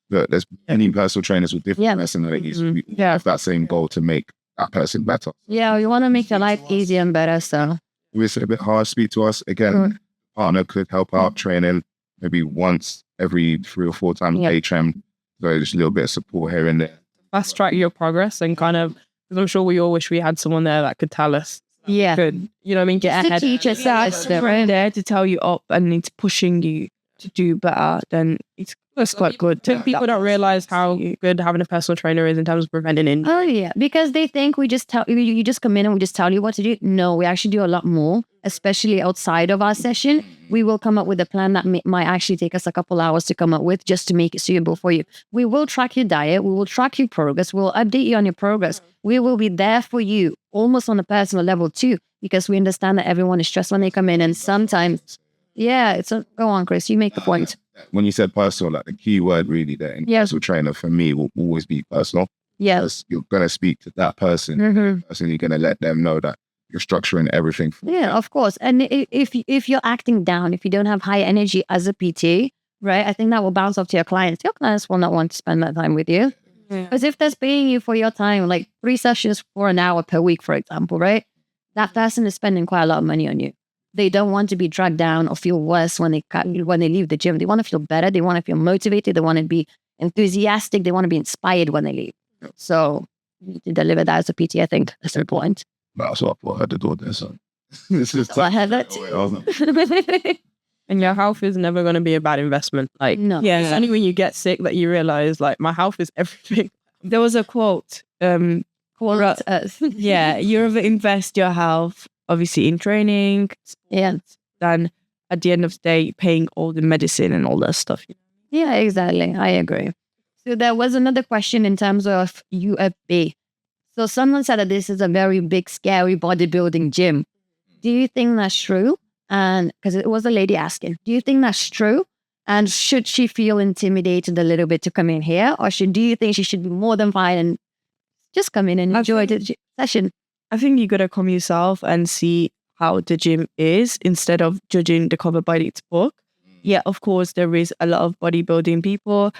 There's many personal trainers with different personalities. We have that same goal to make that person better. Yeah, you want to make your life easier and better. So it's a bit hard. Speak to us again. Partner could help out training maybe once every 3 or 4 times a trim. So just a little bit of support here and there. Fast track your progress and kind of, because I'm sure we all wish we had someone there that could tell us. Could, you know what I mean? Get ahead. Teach us that. They're there to tell you up and it's pushing you to do better. Then it's That's quite good. I think people don't realize how good having a personal trainer is in terms of preventing injury. Oh yeah, because they think we just tell you just come in and we just tell you what to do. No, we actually do a lot more, especially outside of our session. We will come up with a plan that might actually take us a couple hours to come up with just to make it suitable for you. We will track your diet. We will track your progress. We'll update you on your progress. We will be there for you almost on a personal level too, because we understand that everyone is stressed when they come in, and sometimes, go on, Chris, you make the point. When you said personal, like the key word really there in personal trainer for me will always be personal. Yes. You're going to speak to that person. And you're going to let them know that you're structuring everything. Of course. And if you're acting down, if you don't have high energy as a PT, right, I think that will bounce off to your clients. Your clients will not want to spend that time with you. Because if they're paying you for your time, like 3 sessions for an hour per week, for example, right, that person is spending quite a lot of money on you. They don't want to be dragged down or feel worse when they leave the gym. They want to feel better. They want to feel motivated. They want to be enthusiastic. They want to be inspired when they leave. So you need to deliver that as a PT, I think. That's important. That's what I had to do there. So this is I had that too. And your health is never going to be a bad investment. Like, No. it's only when you get sick that you realize, like, my health is everything. There was a quote. You rather invest your health, obviously, in training, than at the end of the day paying all the medicine and all that stuff. Yeah, exactly. I agree. So there was another question in terms of UFB. So someone said that this is a very big, scary bodybuilding gym. Do you think that's true? And because it was a lady asking, do you think that's true? And should she feel intimidated a little bit to come in here? Or do you think she should be more than fine and just come in and enjoy the session? I think you got to come yourself and see how the gym is instead of judging the cover by its book. Yeah, of course, there is a lot of bodybuilding people.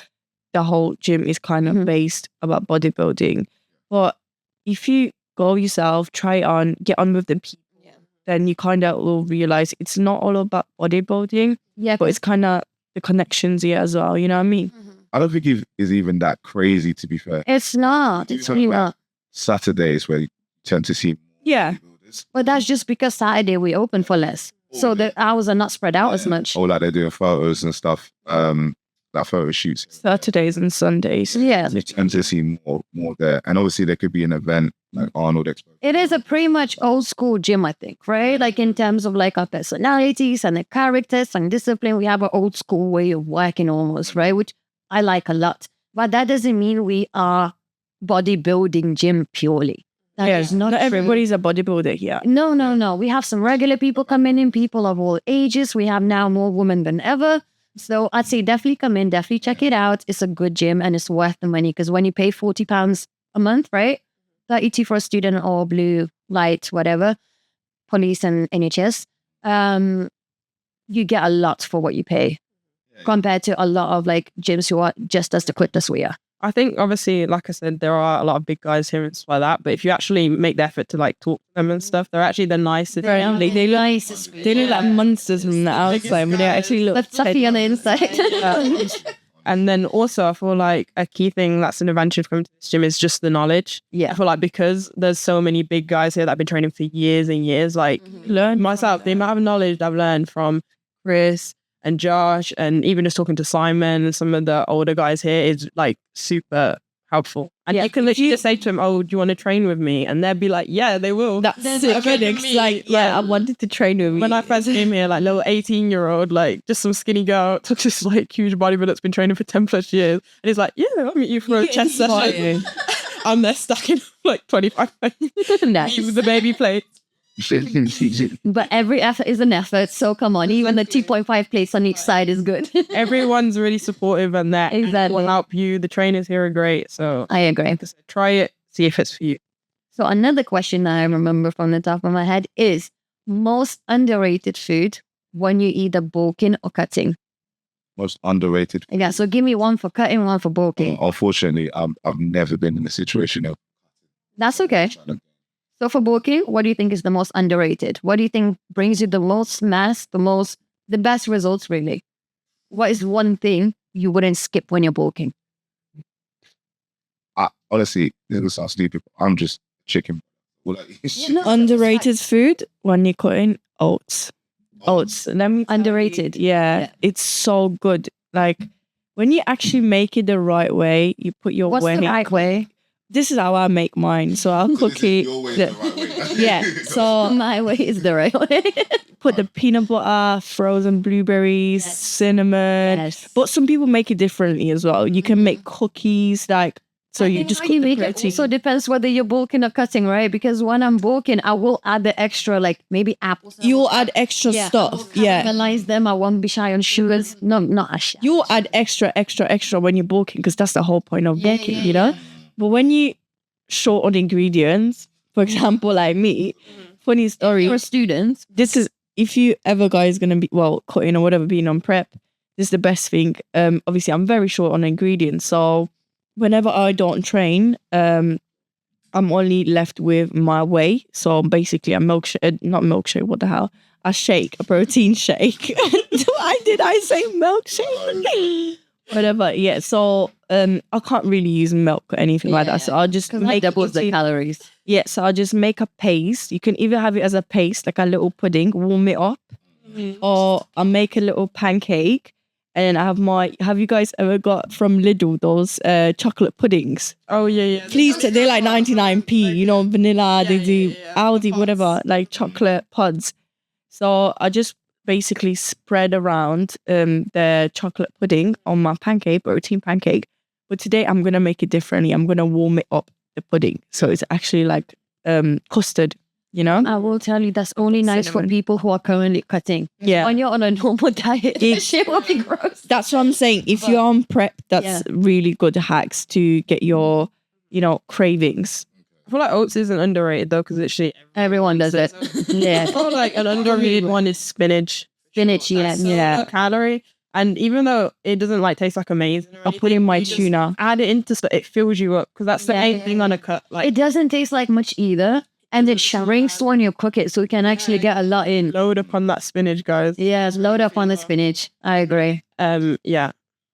The whole gym is kind of based about bodybuilding. But if you go yourself, try on, get on with the people, then you kind of will realize it's not all about bodybuilding, but it's kind of the connections here as well. You know what I mean? I don't think it's even that crazy, to be fair. It's not. It's really not. Saturdays where you tend to see But that's just because Saturday we open for less. So the hours are not spread out as much. Or like they're doing photos and stuff, like photo shoots. Saturdays and Sundays. Yeah. You tend to see more there. And obviously there could be an event like Arnold Expo. It is a pretty much old school gym, I think, right? Like in terms of like our personalities and the characters and discipline, we have an old school way of working almost, right? Which I like a lot. But that doesn't mean we are bodybuilding gym purely. That is not true. Everybody's a bodybuilder here. No. We have some regular people coming in, people of all ages. We have now more women than ever. So I'd say definitely come in, definitely check it out. It's a good gym and it's worth the money because when you pay £40 a month, right? 32 for a student or blue, light, whatever, police and NHS, you get a lot for what you pay compared to a lot of like gyms who are just as equipped as we are. I think obviously, like I said, there are a lot of big guys here and stuff like that. But if you actually make the effort to like talk to them and stuff, they're actually the nicest. They look like monsters from the outside, but they actually look fluffy on the inside. And then also, I feel like a key thing that's an advantage coming to this gym is just the knowledge. Yeah. I feel like because there's so many big guys here that have been training for years and years, like learn myself, the amount of knowledge I've learned from Chris and Josh, and even just talking to Simon and some of the older guys here is like super helpful. And you can literally just say to them, "Oh, do you want to train with me?" And they'll be like, "Yeah, they will." That's sick. Like, I wanted to train with you. When I first came here, like little 18-year-old, like just some skinny girl, took this like huge bodybuilder that's been training for 10 plus years, and he's like, "Yeah, I'll meet you for a chest session." I'm there stuck in like 25 Nice. with the baby plate. But every effort is an effort. So come on, even the 2.5 plates on each side is good. Everyone's really supportive and that will help you. The trainers here are great. So I agree. Try it, see if it's for you. So another question that I remember from the top of my head is most underrated food when you either bulking or cutting. Most underrated. Yeah, so give me one for cutting, one for bulking. Unfortunately, I've never been in a situation of. That's okay. So for bulking, what do you think is the most underrated? What do you think brings you the most mass, the best results really? What is one thing you wouldn't skip when you're bulking? Honestly, this will sound stupid. I'm just chicken. Underrated food when you're cutting oats. Oats. Underrated. Yeah, it's so good. Like when you actually make it the right way, you put your What's whey. the right way? This is how I make mine. So I'll cook it. Your way is the right way. Yeah. So My way is the right way. put the peanut butter, frozen blueberries, cinnamon. Yes. But some people make it differently as well. You can make cookies, like, so you just how cook you the make it protein. also depends whether you're bulking or cutting, right? Because when I'm bulking, I will add the extra, like maybe apples. You'll add extra stuff. Yeah. Caramelize them. I won't be shy on sugars. No, not a shy. You'll add extra when you're bulking, because that's the whole point of bulking, you know? But when you short on ingredients, for example, like me, funny story. You're a student. This is, if you ever guys gonna be, well, cutting or whatever, being on prep, this is the best thing. Obviously I'm very short on ingredients, so whenever I don't train, I'm only left with my whey. So basically a milkshake, not milkshake, what the hell, a shake, a protein shake. Why did I say milkshake? Whatever. Yeah, so I can't really use milk or anything like that, so I'll just make doubles the it. calories. Yeah, so I'll just make a paste. You can either have it as a paste, like a little pudding, warm it up, or I'll make a little pancake. And I have have you guys ever got from Lidl those chocolate puddings? Oh yeah. Please, they're like 99p, you know, vanilla, they do Aldi, whatever, like chocolate pods. So I just basically spread around the chocolate pudding on my pancake, protein pancake. But today I'm going to make it differently. I'm going to warm it up, the pudding. So it's actually like custard, you know? I will tell you that's only nice for people who are currently cutting. Yeah. When you're on a normal diet, that shit will be gross. That's what I'm saying. If you're on prep, that's really good hacks to get your, you know, cravings. I feel like oats isn't underrated though, because literally Everyone does it. I feel like an underrated one is spinach. Spinach, yeah. Low calorie, and even though it doesn't like taste like amazing, I'll put in my tuna. add it into stuff. It fills you up, because that's the main thing on a cut. Like It doesn't taste like much either. And it shrinks when you cook it, so you can actually get a lot in. load up on that spinach, guys. Yes, load up on the spinach. I agree. Yeah,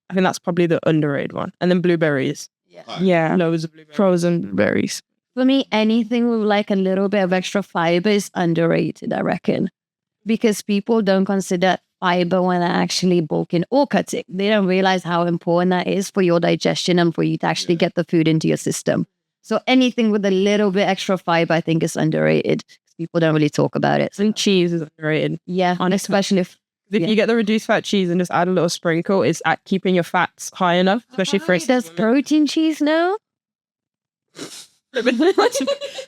I think that's probably the underrated one, and then blueberries. Yeah. Loads of blueberries. Frozen berries. For me, anything with like a little bit of extra fiber is underrated, I reckon. Because people don't consider fiber when they're actually bulking or cutting. They don't realize how important that is for your digestion and for you to actually get the food into your system. So anything with a little bit extra fiber, I think is underrated. People don't really talk about it. I think cheese is underrated. Yeah, especially if You get the reduced fat cheese and just add a little sprinkle, it's at keeping your fats high enough, especially for there's protein cheese now. I feel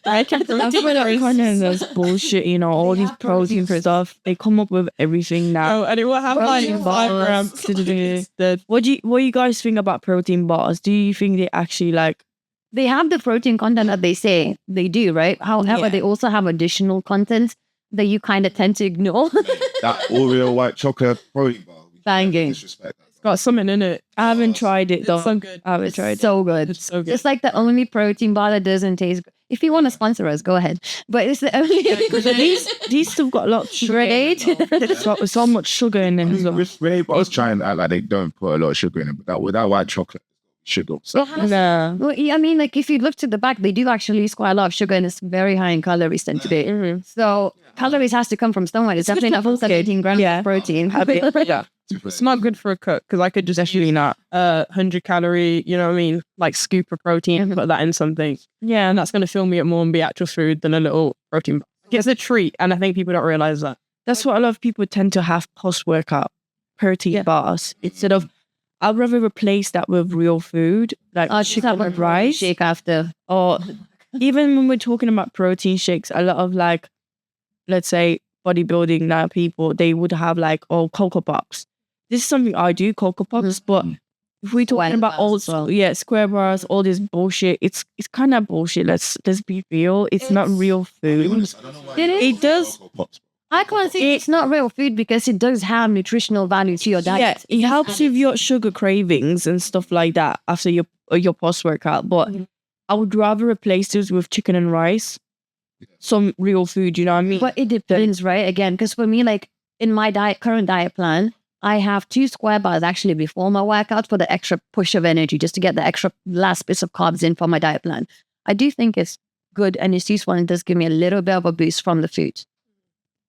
like kind of this bullshit, you know, all these protein stuff. They come up with everything now. Oh, and it will have like Protein 5 bars. grams. What do you guys think about protein bars? Do you think they actually like? They have the protein content that they say they do, right? However, they also have additional content that you kind of tend to ignore. That Oreo white chocolate protein bar. Banging. Disrespect that. It's got something in it. I haven't tried it though. It's so good. I haven't tried it. So good. It's so good. It's like the only protein bar that doesn't taste good. If you want to sponsor us, go ahead. But it's the only These still got a lot of sugar. great. So much sugar in them as well. I was trying to act like they don't put a lot of sugar in it, but that with that white chocolate, sugar. So, Nah. Well, yeah, I mean, like if you look to the back, they do actually use quite a lot of sugar and it's very high in calories tend to be. So calories has to come from somewhere. It's definitely not 17 grams of protein. Yeah. It's not good for a cook, because I could just actually 100 calorie, you know what I mean, like scoop of protein, put that in something. Yeah, and that's going to fill me up more and be actual food than a little protein bar. It's a treat, and I think people don't realize that. That's what a lot of people tend to have post-workout, protein bars. Instead of, I'd rather replace that with real food, like chicken and rice. Shake after. Or even when we're talking about protein shakes, a lot of like, let's say bodybuilding now people, they would have like, Cocoa Pops. This is something I do, Cocoa Pops, but if we're talking about old school, square bars, all this bullshit, it's kind of bullshit. Let's be real. It's not real food. It does. I can't say it's not real food because it does have nutritional value to your diet. Yeah, it helps with your sugar cravings and stuff like that after your post-workout. But I would rather replace this with chicken and rice, some real food, you know what I mean? But it depends, right? Again, because for me, like in my current diet plan, I have 2 square bars actually before my workout for the extra push of energy, just to get the extra last bits of carbs in for my diet plan. I do think it's good and it's useful and it does give me a little bit of a boost from the food.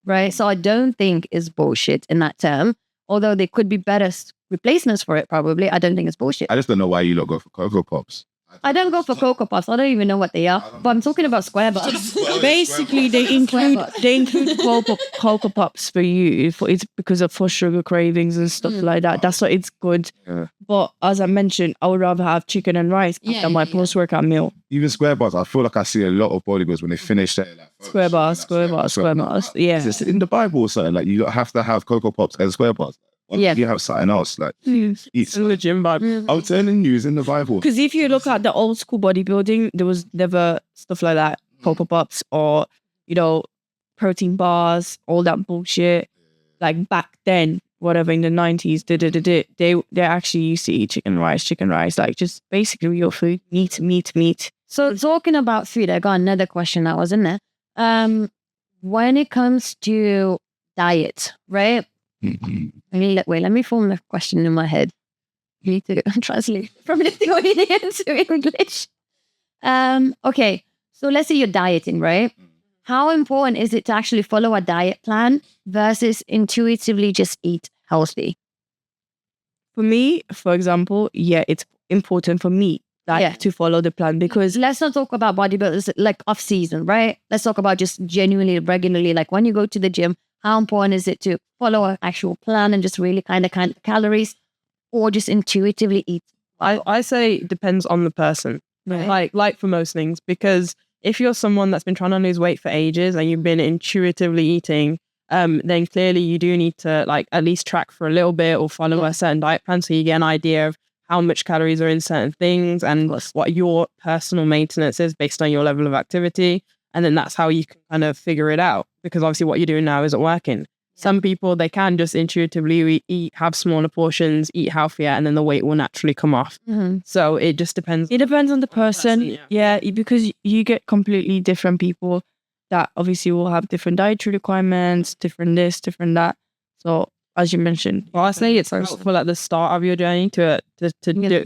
Right? So I don't think it's bullshit in that term. Although they could be better replacements for it, probably. I don't think it's bullshit. I just don't know why you lot go for Cocoa Pops. I don't go for Cocoa Puffs. I don't even know what they are. But I'm talking about square bars. Basically, they include cocoa pops for you. It's because of for sugar cravings and stuff like that. That's why it's good. Yeah. But as I mentioned, I would rather have chicken and rice after my post-workout meal. Even square bars, I feel like I see a lot of bodybuilders when they finish their Square bars. Yeah. Is this in the Bible or something? Like you have to have Cocoa Pops and square bars. Why don't you have something else? Like eat. In the gym vibe. I'm telling you, it's in the Bible. Because if you look at the old school bodybuilding, there was never stuff like that, Cocoa Pops or, protein bars, all that bullshit. Like back then, whatever, in the 90s, they actually used to eat chicken rice, like just basically real food, meat. So talking about food, I got another question that was in there. When it comes to diet, right? Let me form the question in my head. I need to translate from Lithuanian to English. Okay, so let's say you're dieting, right? How important is it to actually follow a diet plan versus intuitively just eat healthy? For me, for example, it's important for me to follow the plan because let's not talk about bodybuilders like off season, right? Let's talk about just genuinely, regularly, like when you go to the gym. How important is it to follow an actual plan and just really kind of calories, or just intuitively eat? I say it depends on the person, Right. like for most things, because if you're someone that's been trying to lose weight for ages and you've been intuitively eating, then clearly you do need to like at least track for a little bit or follow a certain diet plan so you get an idea of how much calories are in certain things and what your personal maintenance is based on your level of activity. And then that's how you can kind of figure it out, because obviously what you're doing now isn't working. Yeah. Some people, they can just intuitively eat, have smaller portions, eat healthier, and then the weight will naturally come off. Mm-hmm. So it just depends. It depends on the person. Yeah, because you get completely different people that obviously will have different dietary requirements, different this, different that. So as you mentioned. Well, I say it's helpful at the start of your journey to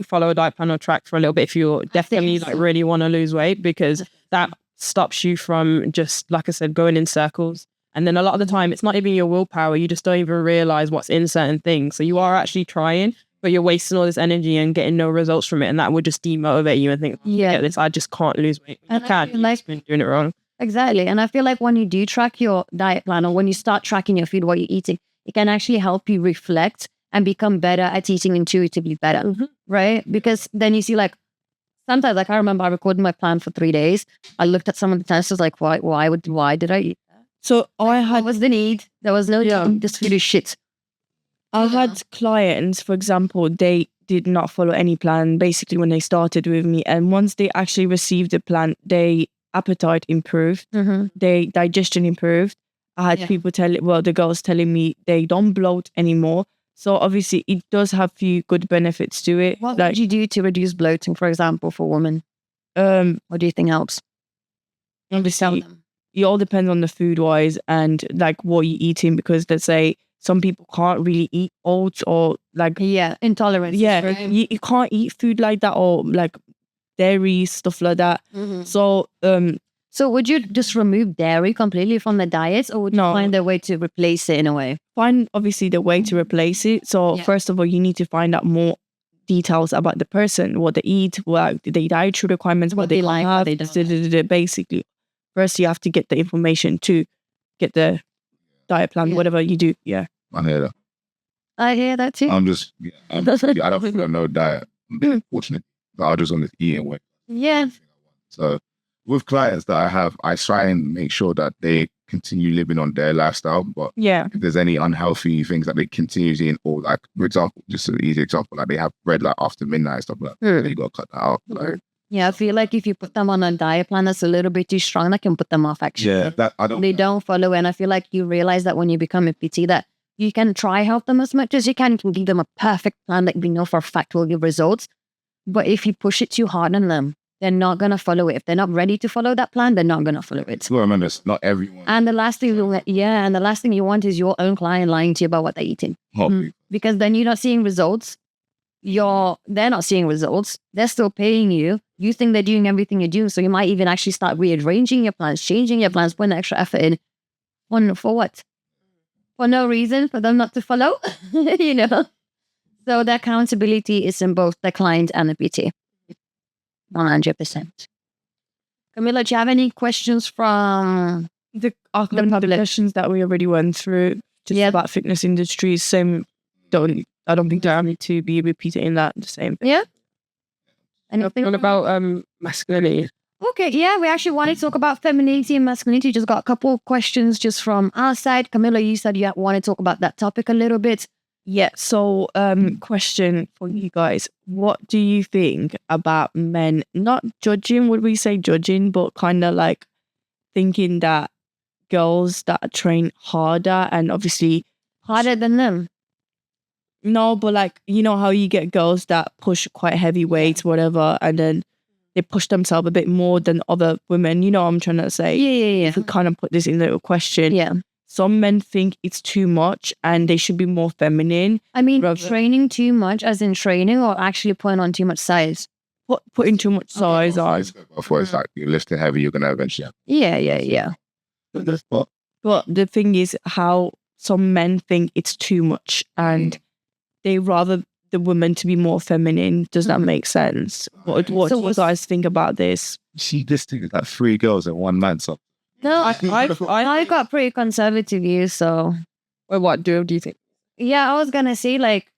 follow a diet plan or track for a little bit if you definitely like really want to lose weight, because that stops you from just, like I said, going in circles. And then a lot of the time, it's not even your willpower. You just don't even realize what's in certain things. So you are actually trying, but you're wasting all this energy and getting no results from it. And that would just demotivate you and think, this, I just can't lose weight. You can't. You've just been doing it wrong. Exactly. And I feel like when you do track your diet plan or when you start tracking your food, what you're eating, it can actually help you reflect and become better at eating intuitively better, right? Because then you see like, sometimes, like I remember I recorded my plan for 3 days. I looked at some of the tests, I was like, why did I eat that? So What was the need? There was no this food is shit. I had clients, for example, they did not follow any plan basically when they started with me. And once they actually received the plan, their appetite improved, their digestion improved. I had the girls telling me they don't bloat anymore. So obviously it does have few good benefits to it. What would you do to reduce bloating, for example, for women? What do you think helps? Obviously, it all depends on the food wise and like what you're eating, because let's say some people can't really eat oats or like intolerance. Yeah, you can't eat food like that or like dairy, stuff like that. So would you just remove dairy completely from the diet, or would you find a way to replace it in a way? Find obviously the way to replace it. So first of all, you need to find out more details about the person, what they eat, what the dietary requirements, what they like, what they don't. Basically, first you have to get the information to get the diet plan, whatever you do. Yeah, I hear that. I hear that too. I don't follow no diet, unfortunately. I just want to eat and work. Yeah. So with clients that I have, I try and make sure that they continue living on their lifestyle. But if there's any unhealthy things that they continue eating, or like, for example, just an easy example, like they have bread like after midnight and stuff like that, you got to cut that out. Like, I feel like if you put them on a diet plan that's a little bit too strong, that can put them off actually. Yeah, they don't follow. And I feel like you realize that when you become a PT that you can try help them as much as you can. You can give them a perfect plan that we know for a fact will give results. But if you push it too hard on them, they're not going to follow it. If they're not ready to follow that plan, they're not going to follow it. Well, remember, it's not everyone. And the last thing you want is your own client lying to you about what they're eating. Because then you're not seeing results. They're not seeing results. They're still paying you. You think they're doing everything you're doing. So you might even actually start rearranging your plans, changing your plans, putting extra effort in. For what? for no reason for them not to follow, you know. So the accountability is in both the client and the PT. 100%. Kamilla, do you have any questions from The public? questions that we already went through, just about fitness industry, same. I don't think I need to be repeating that the same thing. Yeah. Anything What about masculinity? Okay, yeah, we actually want to talk about femininity and masculinity. Just got a couple of questions just from our side. Kamilla, you said you want to talk about that topic a little bit. Yeah. So, question for you guys: what do you think about men not judging? Would we say judging, but kind of like thinking that girls that train harder and obviously Harder than them. no, but like you know how you get girls that push quite heavy weights, whatever, and then they push themselves a bit more than other women. You know what I'm trying to say? Yeah. If we kind of put this in a little question. Yeah. Some men think it's too much and they should be more feminine. I mean, Rather- training too much as in training or actually putting on too much size? Putting too much size on. Before it's like you're lifting heavy, you're gonna eventually. Yeah. But But the thing is how some men think it's too much and they rather the woman to be more feminine. Does that make sense? What do you guys think about this? see, this thing is like 3 girls and 1 man. So No, I I got pretty conservative views, so Well, what do you think? yeah, I was gonna say like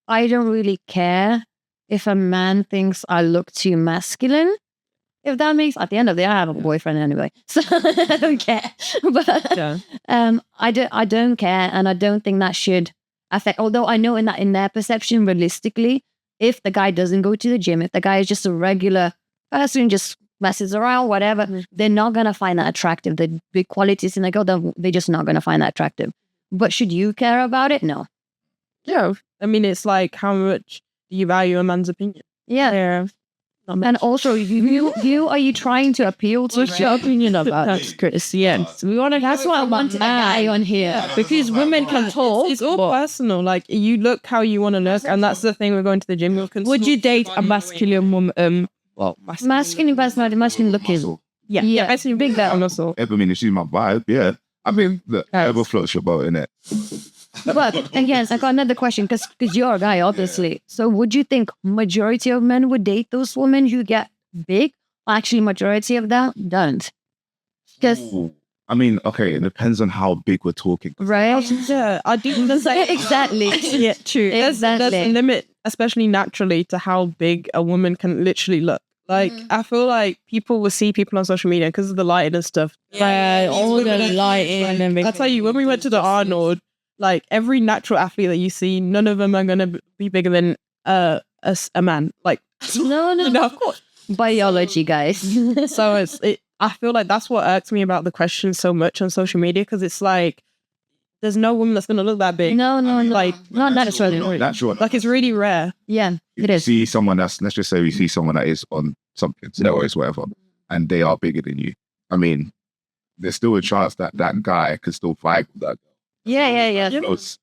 I don't really care if a man thinks I look too masculine. If that makes at the end of the day, I have a boyfriend anyway, so I don't care. But Yeah. I don't care, and I don't think that should affect. Although I know in their perception, realistically, if the guy doesn't go to the gym, if the guy is just a regular person, just messes around, whatever, they're not gonna find that attractive. The big qualities in the girl, they're just not gonna find that attractive. But should you care about it? No. Yeah. I mean, it's like how much do you value a man's opinion? Yeah. And also, you are you trying to appeal to? What's your opinion about that, Chris? Yes. We want to. That's why I want a guy on here. Because women can talk. It's all but personal. Like you look how you want to look, and that's the thing. We're going to the gym. would you date a masculine woman? Masculine personality, masculine looking. Yeah. Yeah, basically big that on muscle. I mean, if she's my vibe, yeah. I mean, look, ever floats your boat in it. But again, I got another question because you're a guy, obviously. So would you think majority of men would date those women who get big? Actually, majority of them don't. Because I mean, okay, it depends on how big we're talking. right, Yeah, I do. There's like, exactly. yeah, true. There's a Exactly. limit, especially naturally, to how big a woman can literally look. Like, I feel like people will see people on social media because of the lighting and stuff. Yeah, all the lighting and everything. I'll tell you, when we went to the Arnold, like every natural athlete that you see, none of them are going to be bigger than a man. Like, No, of course. biology, guys. So I feel like that's what irks me about the question so much on social media, because it's like there's no woman that's gonna look that big. No, Like, not necessarily. Natural. Like it's really rare. Yeah, it You is. see someone that's, let's just say we see someone that is on something, steroids, whatever, and they are bigger than you. I mean, there's still a chance that that guy could still fight with that. Yeah. Close.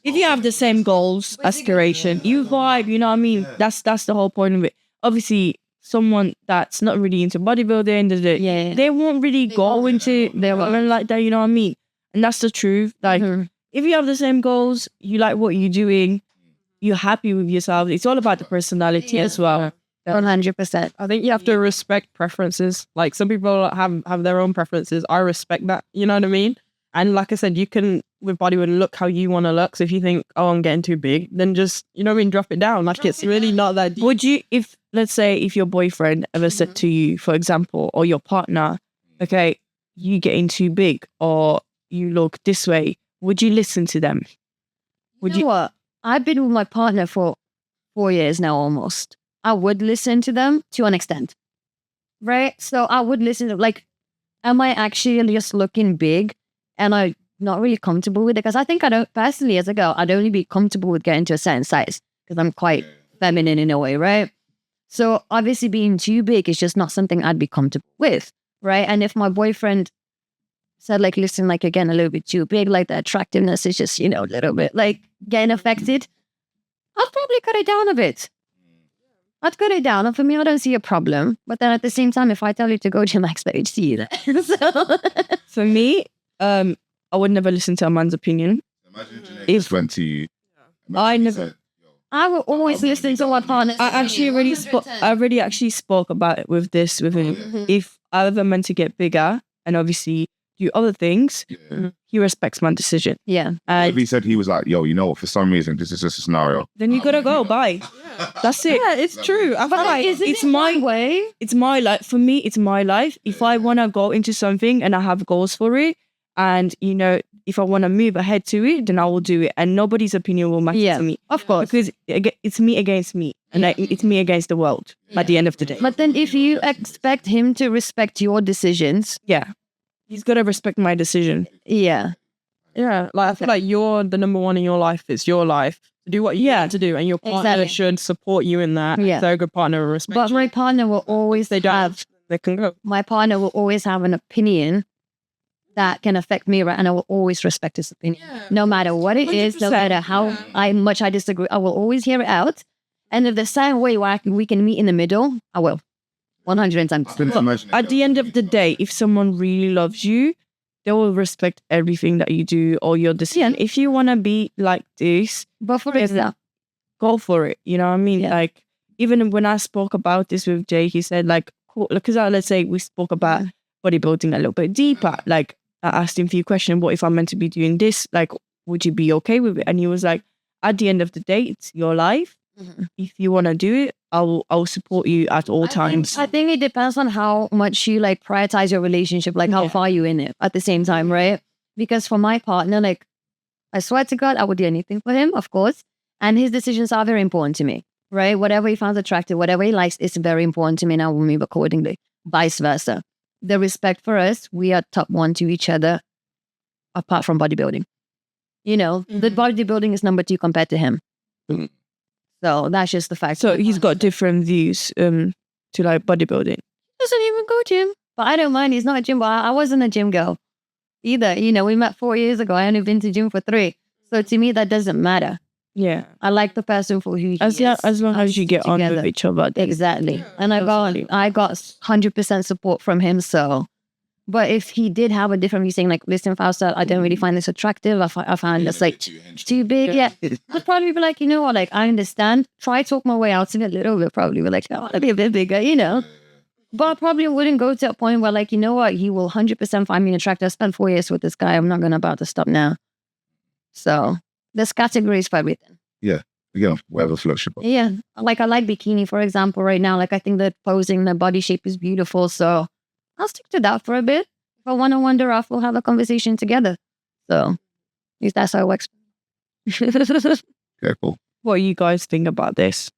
If you have the same goals, aspiration, you vibe, you know what I mean? That's the whole point of it. Obviously, someone that's not really into bodybuilding, Yeah. they won't really go into women like that, you know what I mean? And that's the truth. Like, if you have the same goals, you like what you're doing, you're happy with yourself. It's all about the personality as well. 100%. I think you have to respect preferences. Like some people have their own preferences. I respect that. You know what I mean? And like I said, you can with bodybuilding look how you want to look. So if you think, oh, I'm getting too big, then just, you know what I mean, drop it down. Like it's really not that deep. Would you, if let's say, if your boyfriend ever said to you, for example, or your partner, okay, you getting too big or you look this way, would you listen to them? You know what? I've been with my partner for 4 years now almost. I would listen to them to an extent. Right? So I would listen to, like, am I actually just looking big and I'm not really comfortable with it? Because I think I don't, personally as a girl, I'd only be comfortable with getting to a certain size because I'm quite feminine in a way, right? So obviously being too big is just not something I'd be comfortable with, right? And if my boyfriend said, like, listen, like, again, a little bit too big, like the attractiveness is just, you know, a little bit like getting affected, I'd probably cut it down a bit. I'd cut it down. And for me, I don't see a problem. But then at the same time, if I tell you to go to max, I expect you to see you there. So, For me, I would never listen to a man's opinion. Imagine Janae If- just went to you. I never- said, "Yo, I will always listen to my partner. I actually already spoke. I already actually spoke about it with him. If I ever meant to get bigger and obviously do other things, yeah." he respects my decision. Yeah. If And he said he was like, yo, you know what, for some reason, this is just a scenario. then you gotta go. Bye. That's it. Yeah, it's true. I feel like it's my way. It's my life. For me, it's my life. If I wanna go into something and I have goals for it, and if I wanna move ahead to it, then I will do it, and nobody's opinion will matter Yeah, to me. of course. Because it's me against me, and it's me against the world. At the end of the day, But then if you expect him to respect your decisions, yeah, he's gotta respect my decision. yeah. yeah, like I feel like you're the number one in your life. It's your life. Do what you need to do, and your partner Exactly. should support you in that. Yeah. So a good partner will respect But you. my partner will always They don't. have They can go. my partner will always have an opinion that can affect me, right? And I will always respect his opinion. No matter what it is, no 100%. matter how much I disagree, I will always hear it out. And if the same way where we can meet in the middle, I will. 100 times. Couldn't imagine it, At the end of the day, if someone really loves you, they will respect everything that you do or your decision. If you wanna be like this, But for example, go for it. You know what I mean? Yeah. Like, even when I spoke about this with Jay, he said, like, cool, because let's say we spoke about bodybuilding a little bit deeper. Like, I asked him a few questions. What if I'm meant to be doing this? Like, would you be okay with it? And he was like, at the end of the day, it's your life. If you want to do it, I'll support you at all times. I think it depends on how much you like prioritize your relationship, like how far you in it at the same time, right? Because for my partner, like, I swear to God, I would do anything for him, of course. And his decisions are very important to me, right? Whatever he finds attractive, whatever he likes, is very important to me, and I will move accordingly. Vice versa. The respect for us, we are top one to each other, apart from bodybuilding. The bodybuilding is number 2 compared to him. Mhm. So that's just the fact. So he's got different views to like bodybuilding. Doesn't even go gym, but I don't mind. He's not a gym, but I wasn't a gym girl either. We met 4 years ago. I only been to gym for 3. So to me, that doesn't matter. Yeah. I like the person for who he As is. long as you get on together. with each other. Exactly. And I got 100% support from him. So, but if he did have a different view saying like, listen, Fausta, I don't really find this attractive. I find this like too big. Yeah. I'd probably be like, you know what? Like, I understand. Try to talk my way out of it a little bit. Probably be like, I want to be a bit bigger, But I probably wouldn't go to a point where like, you know what? He will 100% find me attractive. I spent 4 years with this guy. I'm not going to about to stop now. So there's categories for everything. Whatever floats your boat. Yeah. Like I like bikini, for example, right now. Like I think the posing, the body shape is beautiful. So I'll stick to that for a bit. If I want to wander off, we'll have a conversation together. So at least that's how it works. Okay, cool. What do you guys think about this?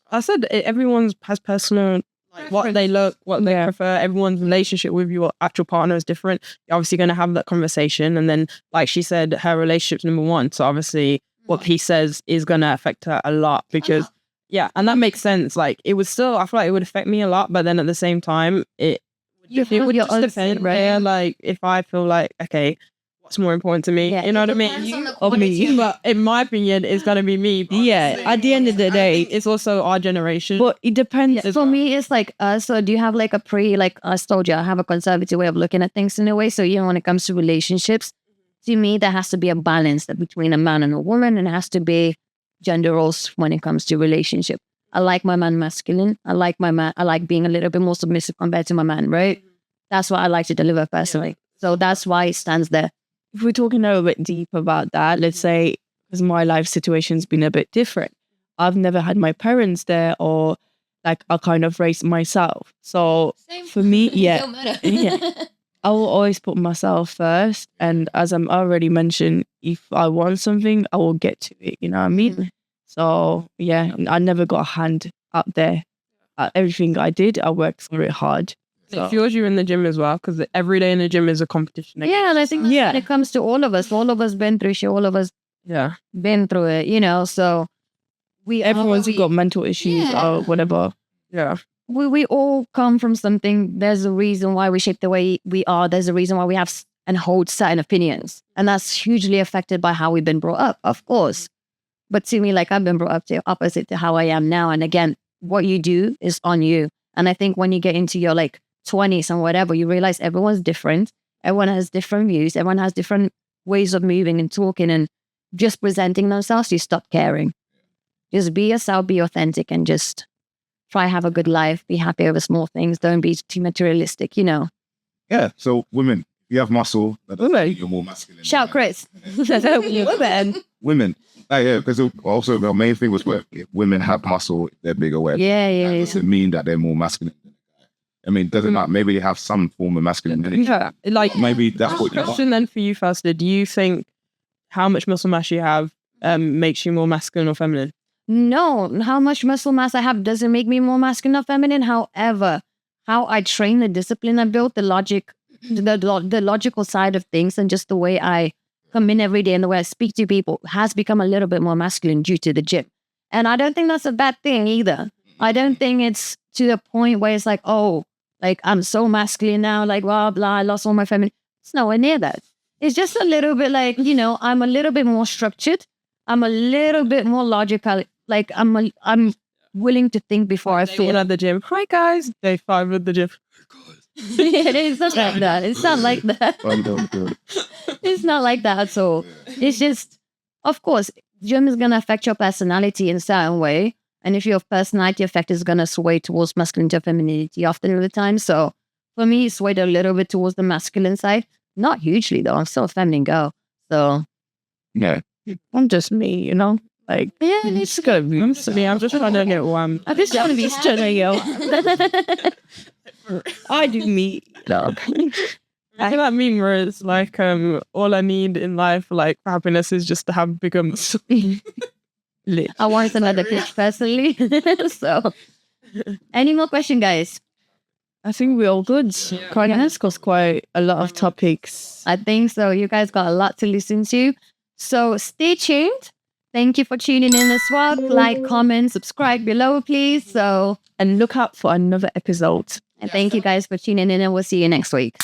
I said everyone has personal, like what they look, what they prefer. Everyone's relationship with your actual partner is different. You're obviously going to have that conversation. And then, like she said, her relationship's number 1. So obviously what he says is going to affect her a lot because, yeah, and that makes sense. Like it would still, I feel like it would affect me a lot. But then at the same time, it would your just own depend, thing, right? Yeah, like if I feel like, okay, what's more important to me? Yeah. You know what I mean? Of me. But in my opinion, it's going to be me. Yeah. At the end of the day, It's also our generation. but it depends. For me, it's like, so do you have like like I told you, I have a conservative way of looking at things in a way. So, when it comes to relationships, to me, there has to be a balance between a man and a woman, and it has to be gender roles when it comes to relationship. I like my man masculine. I like being a little bit more submissive compared to my man, right? That's what I like to deliver personally. So that's why it stands there. If we're talking a little bit deep about that, let's say, because my life situation's been a bit different. I've never had my parents there, or like I kind of raised myself. So for me, yeah, I will always put myself first. And as I'm already mentioned, if I want something, I will get to it. You know what I mean? So yeah, I never got a hand up there. Everything I did, I worked for it hard. It fuels you in the gym as well because every day in the gym is a competition. Yeah, and I think when it comes to all of us been through shit, all of us been through it, so everyone's got mental issues or whatever. Yeah. We all come from something. There's a reason why we shape the way we are. There's a reason why we have and hold certain opinions. And that's hugely affected by how we've been brought up, of course. But to me, like I've been brought up to opposite to how I am now. And again, what you do is on you. And I think when you get into your like 20s and whatever, you realize everyone's different. Everyone has different views. Everyone has different ways of moving and talking and just presenting themselves. You stop caring. Just be yourself, be authentic, and just try have a good life. Be happy over small things. Don't be too materialistic, you know. Yeah. So women, if you have muscle, that doesn't Women. mean you're more masculine. Shout, Chris. Women. Women. Yeah, because also the main thing was where if women have muscle, they're bigger. Where Yeah, yeah. that doesn't mean that they're more masculine. I mean, doesn't matter. Maybe they have some form of masculinity. Yeah, like Maybe that's what you want. question then for you, Fausta. Do you think how much muscle mass you have makes you more masculine or feminine? No, how much muscle mass I have doesn't make me more masculine or feminine. However, how I train, the discipline I built, the logic, the logical side of things, and just the way I come in every day and the way I speak to people has become a little bit more masculine due to the gym. And I don't think that's a bad thing either. I don't think it's to the point where it's like, oh, like I'm so masculine now, like blah, blah, I lost all my feminine. It's nowhere near that. It's just a little bit like, you know, I'm a little bit more structured. I'm a little bit more logical. Like I'm willing to think before I Day feel. one at the gym. Hi guys. Day 5 at the gym. It's not like that. It's not like that. It's not like that at all. It's just, of course, gym is going to affect your personality in a certain way. And if your personality effect is going to sway towards masculinity or femininity often of the time. So for me, it swayed a little bit towards the masculine side. Not hugely, though. I'm still a feminine girl. So, Yeah. I'm just me, you know? Like, yeah, it's gonna be. I'm just trying to get one. I just want to be I do me. Dog. I feel that meme where it's like, all I need in life, like for happiness, is just to have bigger muscle. Lit. I want another pitch personally. So, any more question, guys? I think we're all good. Quite discussed quite a lot of topics. I think so. You guys got a lot to listen to. So stay tuned. Thank you for tuning in as well. Like, comment, subscribe below, please. So, And look out for another episode. and thank you guys for tuning in, and we'll see you next week.